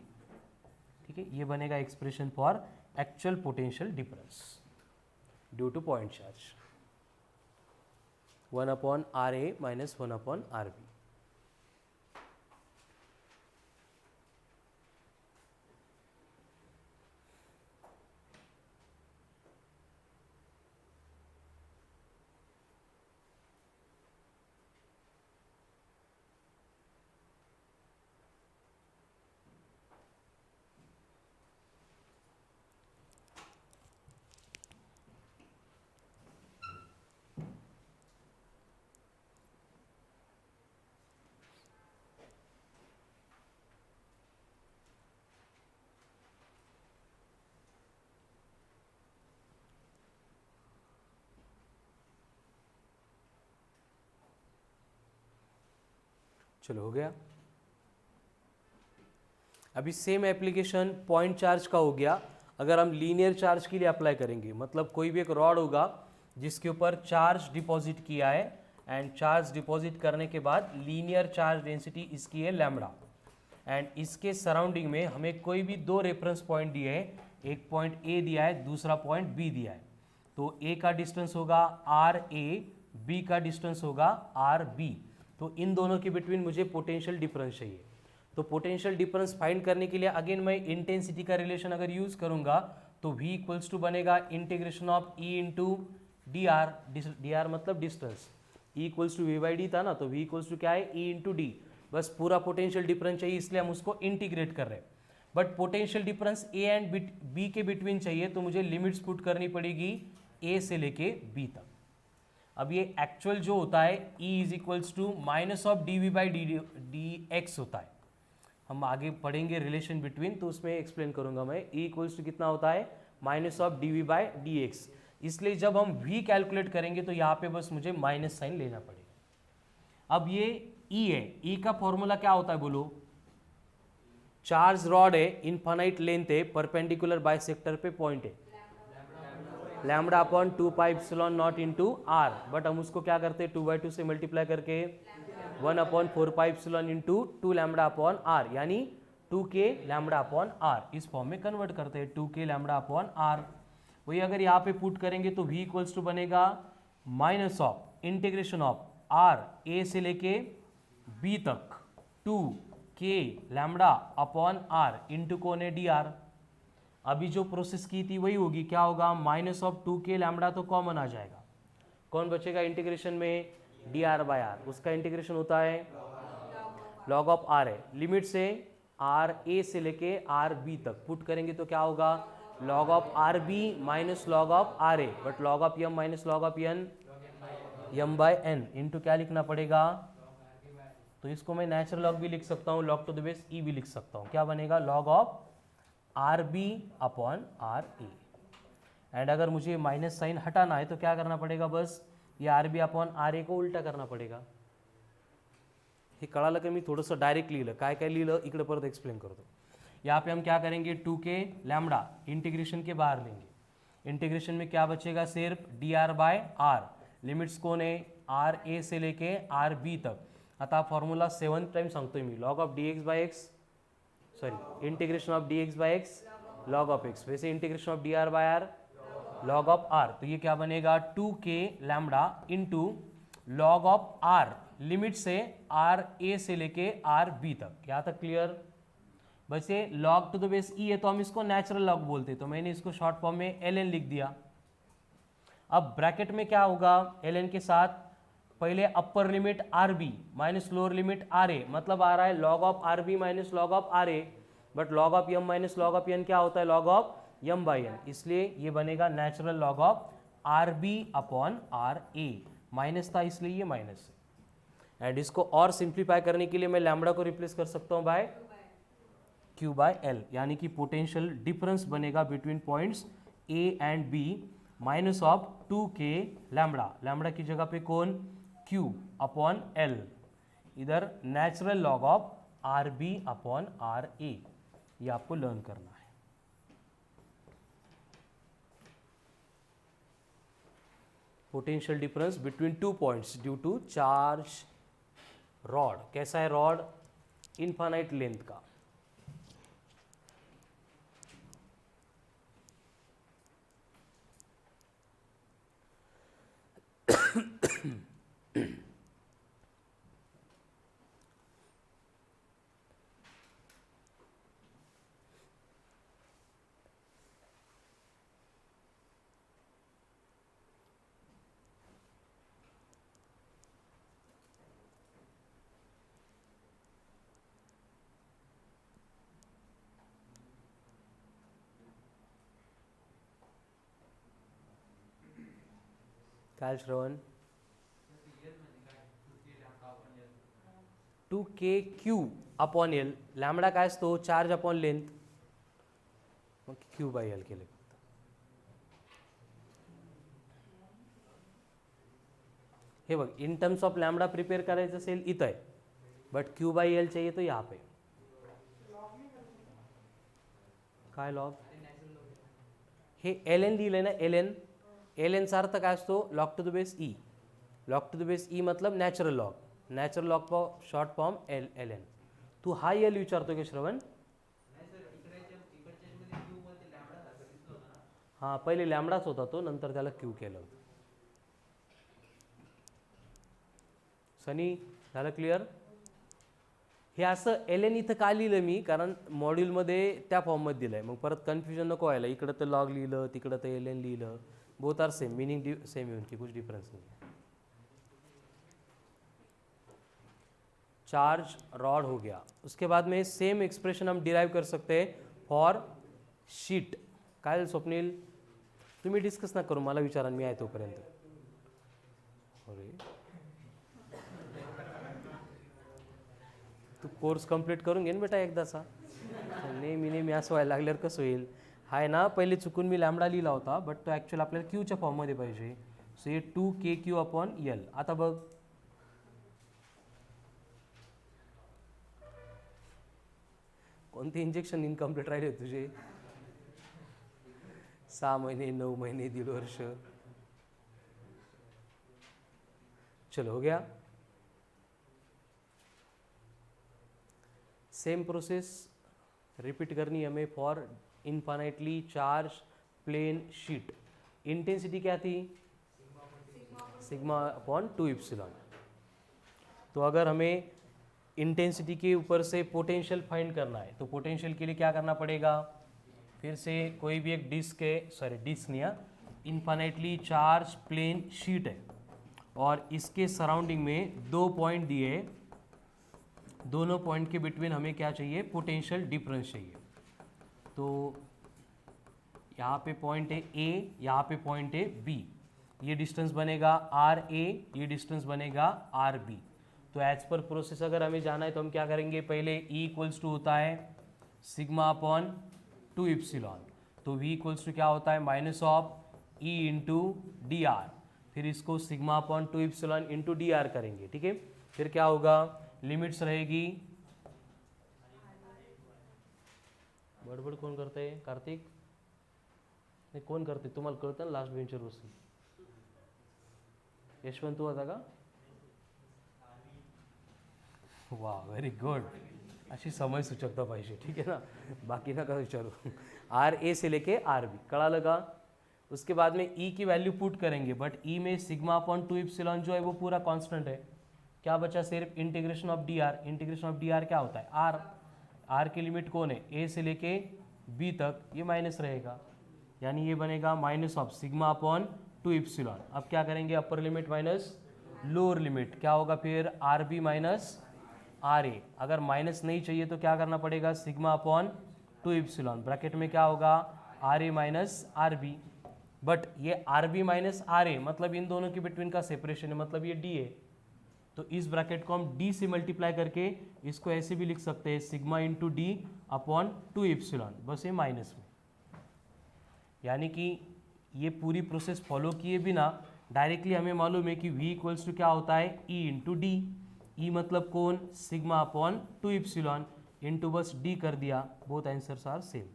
ठीक है। ये बनेगा expression for actual potential difference due to point charge, 1 upon R A minus 1 upon R B. चलो हो गया। अभी सेम एप्लीकेशन पॉइंट चार्ज का हो गया। अगर हम लीनियर चार्ज के लिए अप्लाई करेंगे, मतलब कोई भी एक रॉड होगा जिसके ऊपर चार्ज डिपॉजिट किया है, एंड चार्ज डिपॉजिट करने के बाद लीनियर चार्ज डेंसिटी इसकी है लैम्बडा, एंड इसके सराउंडिंग में हमें कोई भी दो रेफरेंस पॉइंट दिए हैं, एक पॉइंट ए दिया है, दूसरा पॉइंट बी दिया है। तो ए का डिस्टेंस होगा आर ए, बी का डिस्टेंस होगा आर बी। तो इन दोनों के बिटवीन मुझे पोटेंशियल डिफरेंस चाहिए। तो पोटेंशियल डिफरेंस फाइंड करने के लिए अगेन मैं इंटेंसिटी का रिलेशन अगर यूज करूंगा तो V इक्वल्स टू बनेगा integration of E into D R, D R मतलब distance, E equals to V by D था ना, तो V इक्वल्स टू क्या है E इंटू डी। बस पूरा पोटेंशियल डिफरेंस चाहिए, इसलिए हम उसको इंटीग्रेट कर रहे हैं। But potential difference A and B के बिटवीन चाहिए, तो मुझे लिमिट्स पुट करनी पड़ेगी A से लेके B तक। अब ये एक्चुअल जो होता है E is equals to minus of D V by D X होता है। हम आगे पढ़ेंगे रिलेशन बिटवीन, तो उसमें एक्सप्लेन करूंगा मैं। E इक्वल्स टू कितना होता है minus of D V by D X. इसलिए जब हम V कैलकुलेट करेंगे तो यहाँ पे बस मुझे माइनस साइन लेना पड़ेगा। अब ये E है, E का फॉर्मूला क्या होता है बोलो? चार्ज रॉड है, इनफाइनाइट लेंथ है, परपेंडिकुलर बाइसेक्टर पे पॉइंट है, lambda upon 2 pi epsilon naught into R. But हम उसको क्या करते हैं 2/2 से मल्टीप्लाई करके 1/4 pi epsilon into 2 lambda upon R, यानी 2k लैम्बडा अपॉन आर। इस फॉर्म में कन्वर्ट करते हैं 2k लैम्बडा अपॉन आर। वही अगर यहाँ पे पुट करेंगे तो v इक्वल्स टू बनेगा minus of integration of r a से लेके b तक 2k lambda upon R into कोण है डी आर। अभी जो प्रोसेस की थी वही होगी, क्या होगा माइनस ऑफ 2k लैम्बडा तो कॉमन आ जाएगा, कौन बचेगा इंटीग्रेशन में डी आर बाय आर, उसका इंटीग्रेशन होता है लॉग ऑफ आर है। लिमिट से आर ए से लेके आर बी तक पुट करेंगे तो क्या होगा log of R B minus log of R A, but log of M minus log of N, M by N into क्या लिखना पड़ेगा, तो इसको मैं नेचुरल लॉग भी लिख सकता हूँ, log to the base e भी लिख सकता हूँ। क्या बनेगा log of R B upon R A. And अगर मुझे माइनस साइन हटाना है तो क्या करना पड़ेगा, बस ये आर बी अपॉन आर ए को उलटा करना पडेगा। हे कळालं का? मी थोडंसं डायरेक्ट लिहिलं, काय काय लिहिलं इकडे परत एक्सप्लेन करतो। यहाँ पे हम क्या करेंगे 2k लैम्बडा इंटीग्रेशन के बाहर लेंगे, इंटीग्रेशन में क्या बचेगा सिर्फ D R by R. Limits कौन है आर ए से लेके आर बी तक। आता फॉर्म्युला 7th टाइम सांगतोय मी, log of D X by X, sorry integration of D X by X log of X, वैसे integration of D R by R log of R. तो ये क्या बनेगा 2k lambda into log of R, limit से R A से लेके R B तक। यहाँ तक क्लियर? वैसे log to the base E है तो हम इसको नेचुरल लॉग बोलते हैं, तो मैंने इसको शॉर्ट फॉर्म में एल एन लिख दिया। अब ब्रैकेट में क्या होगा एल एन के साथ, पहले upper limit R B minus lower limit R A, मतलब आ रहा है log of R B minus log of R A, but log of M minus log of N क्या होता है log of M by N, इसलिए ये बनेगा natural log of R B upon R A. Minus था इसलिए ये minus है। एंड इसको और सिंप्लीफाई करने के लिए मैं लैम्बडा को रिप्लेस कर सकता हूँ बाय क्यू बाय एल, यानी कि पोटेंशियल डिफरेंस बनेगा between points A and B minus of 2k lambda, lambda की जगह पे कौन क्यू अपॉन एल, इधर natural log of R B upon R A, ये आपको लर्न करना है। Potential difference between 2 points due to charge rod. कैसा है रॉड? इनफाइनाइट लेंथ का। काय श्रवण? 2k Q upon L, lambda काय असतो चार्ज अपॉन लेंथ, मग क्यू बाय एल केले फक्त। हे बघ इन टर्म्स ऑफ लॅम्बडा प्रिपेअर करायचं असेल इथं आहे, बट क्यू बाई एल चाहिए तो यहाँ पे काय लॉग हे एल एन लिहिलं ना एल एनचा अर्थ काय असतो log to the base E. Log to the base E मतलब natural log short form L N. तू हा एल विचारतो की श्रवण. हां पहिले लॅमडाच होता तो नंतर त्याला क्यू केलं होतं. सनी झालं क्लिअर. हे असं एल एन इथं का लिहिलं मी कारण मॉड्यूलमध्ये त्या फॉर्ममध्ये दिलं आहे मग परत कन्फ्युजन नको व्हायला. इकडं तर लॉग लिहिलं तिकडं तर एल एन लिहिलं both are same meaning same है उनकी कुछ डिफरेंस नहीं. चार्ज रॉड हो गया. उसके बाद में सेम एक्सप्रेशन हम डिराइव कर सकते हैं फॉर शीट. काय स्वप्नील तुम्ही डिस्कस ना करू मला विचारा मी आहे तोपर्यंत. अरे तू कोर्स कंप्लीट करून घे ना बेटा एकदाचा. नेहमी असं व्हायला लागल्यावर कसं होईल. हाय ना पहिले चुकून मी लॅमडा लिहिला होता बट तो ॲक्च्युअली आपल्याला क्यूच्या फॉर्ममध्ये पाहिजे. सो हे 2KQ अपॉन एल. आता बघ कोणते इंजेक्शन इनकम्प्लीट राहिले तुझे 6 महिने 9 महिने 1.5 वर्ष. चलो हो गया. सेम प्रोसेस रिपीट करनी हमें for infinitely charge plane sheet. Intensity क्या थी सिग्मा अपॉन 2 एप्सिलॉन. तो अगर हमें इंटेंसिटी के ऊपर से पोटेंशियल फाइंड करना है तो पोटेंशियल के लिए क्या करना पड़ेगा. फिर से कोई भी एक डिस्क है डिस्क नहीं इनफाइनाइटली चार्ज प्लेन शीट है और इसके सराउंडिंग में 2 पॉइंट दिए हैं. दोनों पॉइंट के बिटवीन हमें क्या चाहिए पोटेंशियल डिफरेंस चाहिए. तो यहाँ पे पॉइंट है ए यहाँ पे पॉइंट है बी. ये डिस्टेंस बनेगा आर ए ये डिस्टेंस बनेगा आर बी. तो एज पर प्रोसेस अगर हमें जाना है तो हम क्या करेंगे पहले ई इक्वल्स टू होता है सिग्मा अपॉन 2 एप्सिलॉन. तो वी इक्वल्स टू क्या होता है minus of E into D are. फिर इसको sigma upon 2 epsilon into D are करेंगे. ठीक है. फिर क्या होगा लिमिट्स रहेगी. बडबड कोण करते कार्तिक नाही कोण करते तुम्हाला कळतं ना लास्ट बेंचर बसून. यशवंत तू होता का. वा व्हेरी गुड. अशी समय सूचकता पाहिजे. ठीक है ना बाकी नका विचारू. आर ए से लेके आर बी कळालं का. उसके बाद में ई की वैल्यू पुट करेंगे बट ई में सिग्मा अपॉन 2 एप्सिलॉन जो है वो पूरा कांस्टेंट है. क्या बचा सिर्फ integration of D are. Integration of D are क्या होता है आर. आर की लिमिट कौन है ए से लेके बी तक. ये माइनस रहेगा यानी ये बनेगा minus of sigma upon 2 epsilon. अब क्या करेंगे upper limit minus lower limit क्या होगा फिर आर बी माइनस आर ए. अगर माइनस नहीं चाहिए तो क्या करना पड़ेगा सिग्मा अपॉन 2 एप्सिलॉन. ब्रैकेट में क्या होगा R A minus R B. But ये R B minus R A मतलब इन दोनों के बिटवीन का सेपरेशन है मतलब ये डी है. तो इस ब्रैकेट को हम डी से मल्टीप्लाई करके इसको ऐसे भी लिख सकते हैं sigma into D upon 2 epsilon. बस ये माइनस में यानी कि ये पूरी प्रोसेस फॉलो किए बिना डायरेक्टली हमें मालूम है कि v इक्वल्स टू क्या होता है e इंटू डी. ई मतलब कौन सिग्मा अपॉन 2 एप्सिलॉन इंटू बस डी कर दिया. Both answers are same.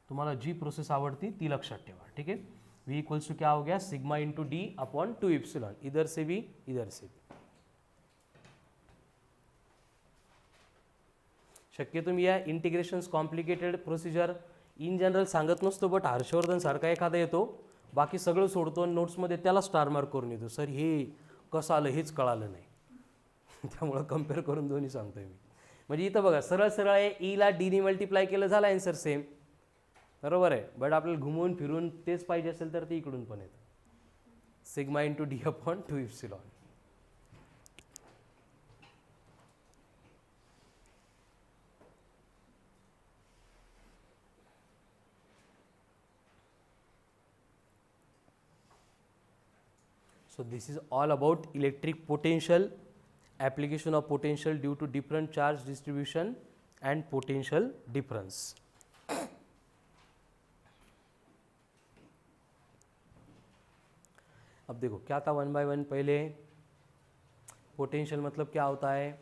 तुम्हाला जी प्रोसेस आवडती ती लक्षात ठेवा. ठीक है. v इक्वल्स टू क्या हो गया sigma into D upon 2 epsilon. इधर से भी इधर से भी. शक्यतो मी या इंटिग्रेशन्स कॉम्प्लिकेटेड प्रोसिजर इन जनरल सांगत नसतो बट हर्षवर्धन सारखा एखादा येतो बाकी सगळं सोडतो नोट्समध्ये त्याला स्टार मार्क करून येतो सर हे कसं आलं हेच कळालं नाही. त्यामुळं कम्पेअर करून दोन्ही सांगतोय मी. म्हणजे इथं बघा सरळ सरळ आहे ईला डीनी मल्टिप्लाय केलं झालं आन्सर सेम बरोबर आहे. बट आपल्याला घुमवून फिरून तेच पाहिजे असेल तर ते इकडून पण येतं sigma into D upon 2 epsilon. So this is all about electric potential, application of potential due to different charge distribution and potential difference. अब देखो क्या था 1 by 1 पहले पोटेंशियल मतलब क्या होता है,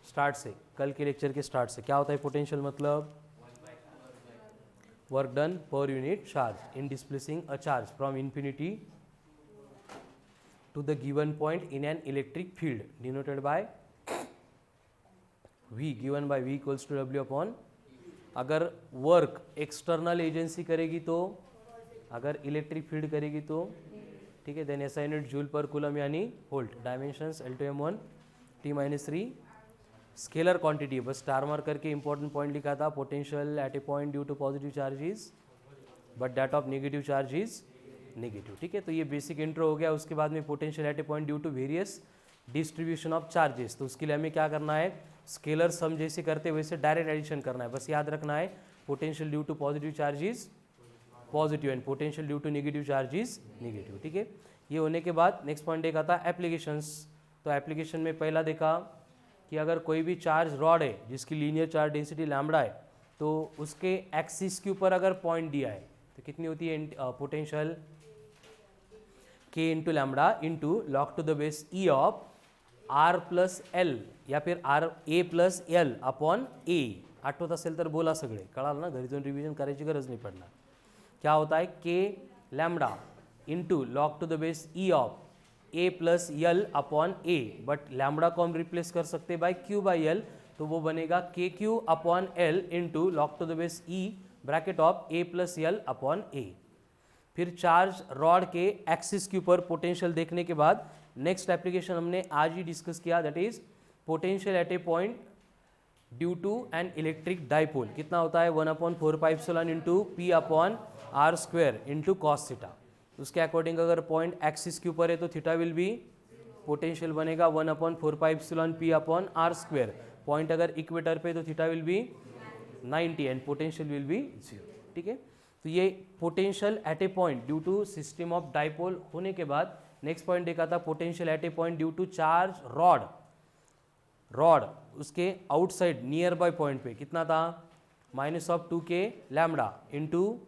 स्टार्ट से, कल के लेक्चर के स्टार्ट से क्या होता है पोटेंशियल मतलब, work done per unit charge in displacing a charge from infinity to the given point in an electric field denoted by V, given by V equals to W upon, अगर work external agency करेगी तो, अगर electric field करेगी तो, ठीक है, then SI unit joule per coulomb यानी volt, dimensions L2M1 T-3, scalar quantity, बस स्टार मार्क करके इंपॉर्टेंट पॉइंट लिखा था, potential at a point due to positive charge is but that of negative charge is negative, ठीक है। तो ये basic intro हो गया। उसके बाद में potential at a point due to various distribution of charges, तो उसके लिए हमें क्या करना है, स्केलर सम जैसे करते हैं वैसे डायरेक्ट एडिशन करना है, बस याद रखना है potential due to positive charge is positive and potential due to negative charge is negative, ठीक है। ये होने के बाद नेक्स्ट पॉइंट देखा था एप्लीकेशंस, तो एप्लीकेशन में पहला देखा कि अगर कोई भी चार्ज रॉड है जिसकी लीनियर चार्ज डेंसिटी लैम्बडा है, तो उसके एक्सिस के ऊपर अगर पॉइंट दिया है तो कितनी होती है potential, K into lambda into log to the base E of R plus L या फिर R A plus L upon A, आठवत असेल तर बोला सगळे, कळाल ना, घरी जाऊन रिव्हिजन करायची गरज नाही पडणार। क्या होता है के lambda into log to the base E of A plus L upon A, but lambda को हम रिप्लेस कर सकते बाय क्यू बाई एल, तो वो बनेगा K Q upon L into log to the base E bracket of A plus L upon A. फिर charge rod के axis के ऊपर पोटेंशियल देखने के बाद नेक्स्ट एप्लीकेशन हमने आज ही डिस्कस किया, that is potential at a point due to an electric dipole, कितना होता है 1/4πε into P upon R square into cos theta. उसके अकॉर्डिंग अगर पॉइंट एक्सिस के ऊपर है तो थीटा विल बी, पोटेंशियल बनेगा 1/4πε P upon R square, point अगर इक्वेटर पे तो theta will be 90 and potential will be 0, ठीक है। तो ये potential at a point due to system of dipole होने के बाद नेक्स्ट पॉइंट देखा था potential at a point due to charge rod उसके आउटसाइड नियर बाय पॉइंट पे कितना था, -2k lambda into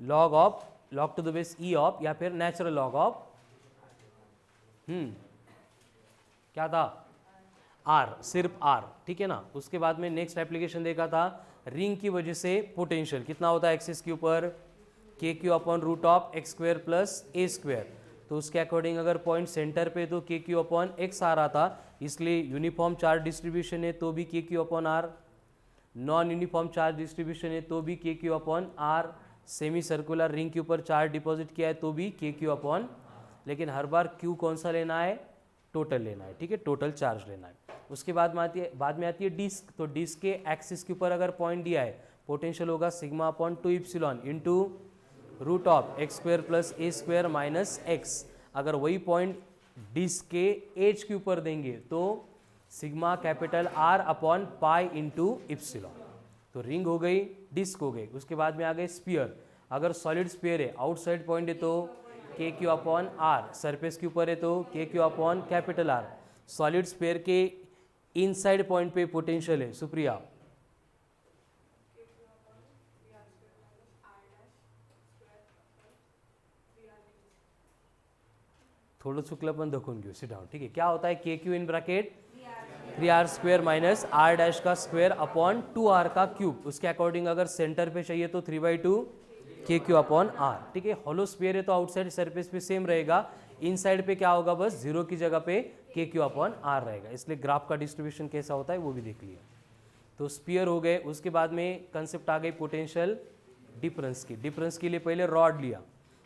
log to the base E of या फिर नेचुरल लॉग ऑफ क्या था आर, सिर्फ आर, ठीक है ना। उसके बाद में नेक्स्ट एप्लीकेशन देखा था रिंग की वजह से पोटेंशियल कितना होता है एक्सिस के ऊपर, K Q upon root of X square plus A square, तो उसके अकॉर्डिंग अगर पॉइंट सेंटर पे तो के क्यू अपॉन एक्स आ रहा था, इसलिए यूनिफॉर्म चार्ज डिस्ट्रीब्यूशन है तो भी K Q upon R, non uniform charge distribution है तो भी K Q upon R, semi circular ring के ऊपर चार्ज डिपॉजिट किया है तो भी के क्यू अपॉन, लेकिन हर बार क्यू कौन सा लेना है, टोटल लेना है, ठीक है, टोटल चार्ज लेना है। उसके बाद में आती है डिस्क, तो डिस्क के एक्सिस के ऊपर अगर पॉइंट दिया है पोटेंशियल होगा sigma upon 2ε into root of X square plus A square minus X, अगर वही पॉइंट डिस्क के एज के ऊपर देंगे तो sigma capital R upon pi into epsilon, तो रिंग हो गई, डिस्क हो गई। उसके बाद में आ गए स्पीयर, अगर सॉलिड स्पीयर है आउटसाइड पॉइंट है तो K Q upon are, surface के ऊपर है तो K Q upon capital R, solid sphere के इनसाइड पॉइंट पे पोटेंशियल है, सुप्रिया थोडं चुकलं पण दखून घेऊ, सिट डाउन, ठीक है। क्या होता है K Q in bracket 3r square minus r dash का स्क्वायर अपॉन 2r का क्यूब, उसके अकॉर्डिंग अगर सेंटर पे चाहिए तो 3/2 के क्यू अपॉन आर, ठीक है। हॉलो स्फीयर है तो आउटसाइड सरफेस पे सेम रहेगा, इनसाइड पे क्या होगा, बस 0 की जगह पे के क्यू अपॉन आर रहेगा, इसलिए ग्राफ का डिस्ट्रीब्यूशन कैसा होता है वो भी देख लिया। तो स्पीयर हो गए। उसके बाद में कंसेप्ट आ गई पोटेंशियल डिफरेंस की, डिफरेंस के लिए पहले रॉड लिया,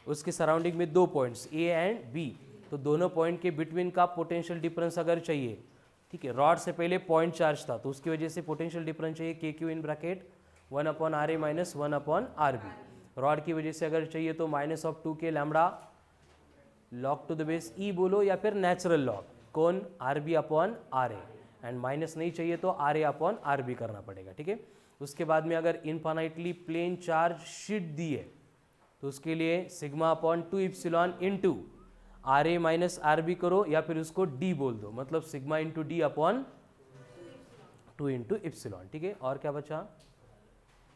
उसके सराउंडिंग में 2 पॉइंट्स ए एंड बी, तो दोनों पॉइंट के बिटवीन का पोटेंशियल डिफरेंस अगर चाहिए, ठीक है, रॉड से पहले पॉइंट चार्ज था तो उसकी वजह से पोटेंशियल डिफरेंस चाहिए K Q in bracket 1/RA minus 1/RB, rod की वजह से अगर चाहिए तो -2k lambda log to the base E बोलो या फिर नेचुरल लॉग कौन RB upon RA, and minus नहीं चाहिए तो RA अपॉन RB करना पड़ेगा, ठीक है। उसके बाद में अगर इनफाइनाइटली प्लेन चार्ज शीट दी है तो उसके लिए sigma upon 2ε into RA minus RB करो या फिर उसको D बोल दो, मतलब sigma into D upon 2 into epsilon, ठीक है। और क्या बचा,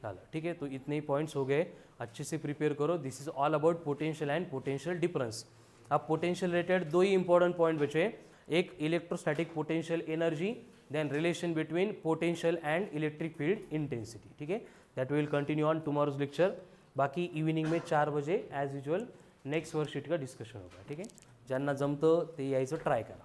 झालं. ठीक है, तो इतने ही पॉइंट्स हो गए, अच्छे से प्रिपेयर करो. This is all about potential and potential difference. अब पोटेंशियल रिलेटेड दो ही इंपॉर्टेंट पॉइंट बचे, एक electrostatic potential energy, then relation between potential and electric field intensity. ठीक है, that will continue on tomorrow's lecture. बाकी इव्हिनिंग में 4 बजे ॲज युजल नेक्स्ट वर्कशीट का डिस्कशन होगा. ठीक आहे, ज्यांना जमतं ते यायचं ट्राय करा.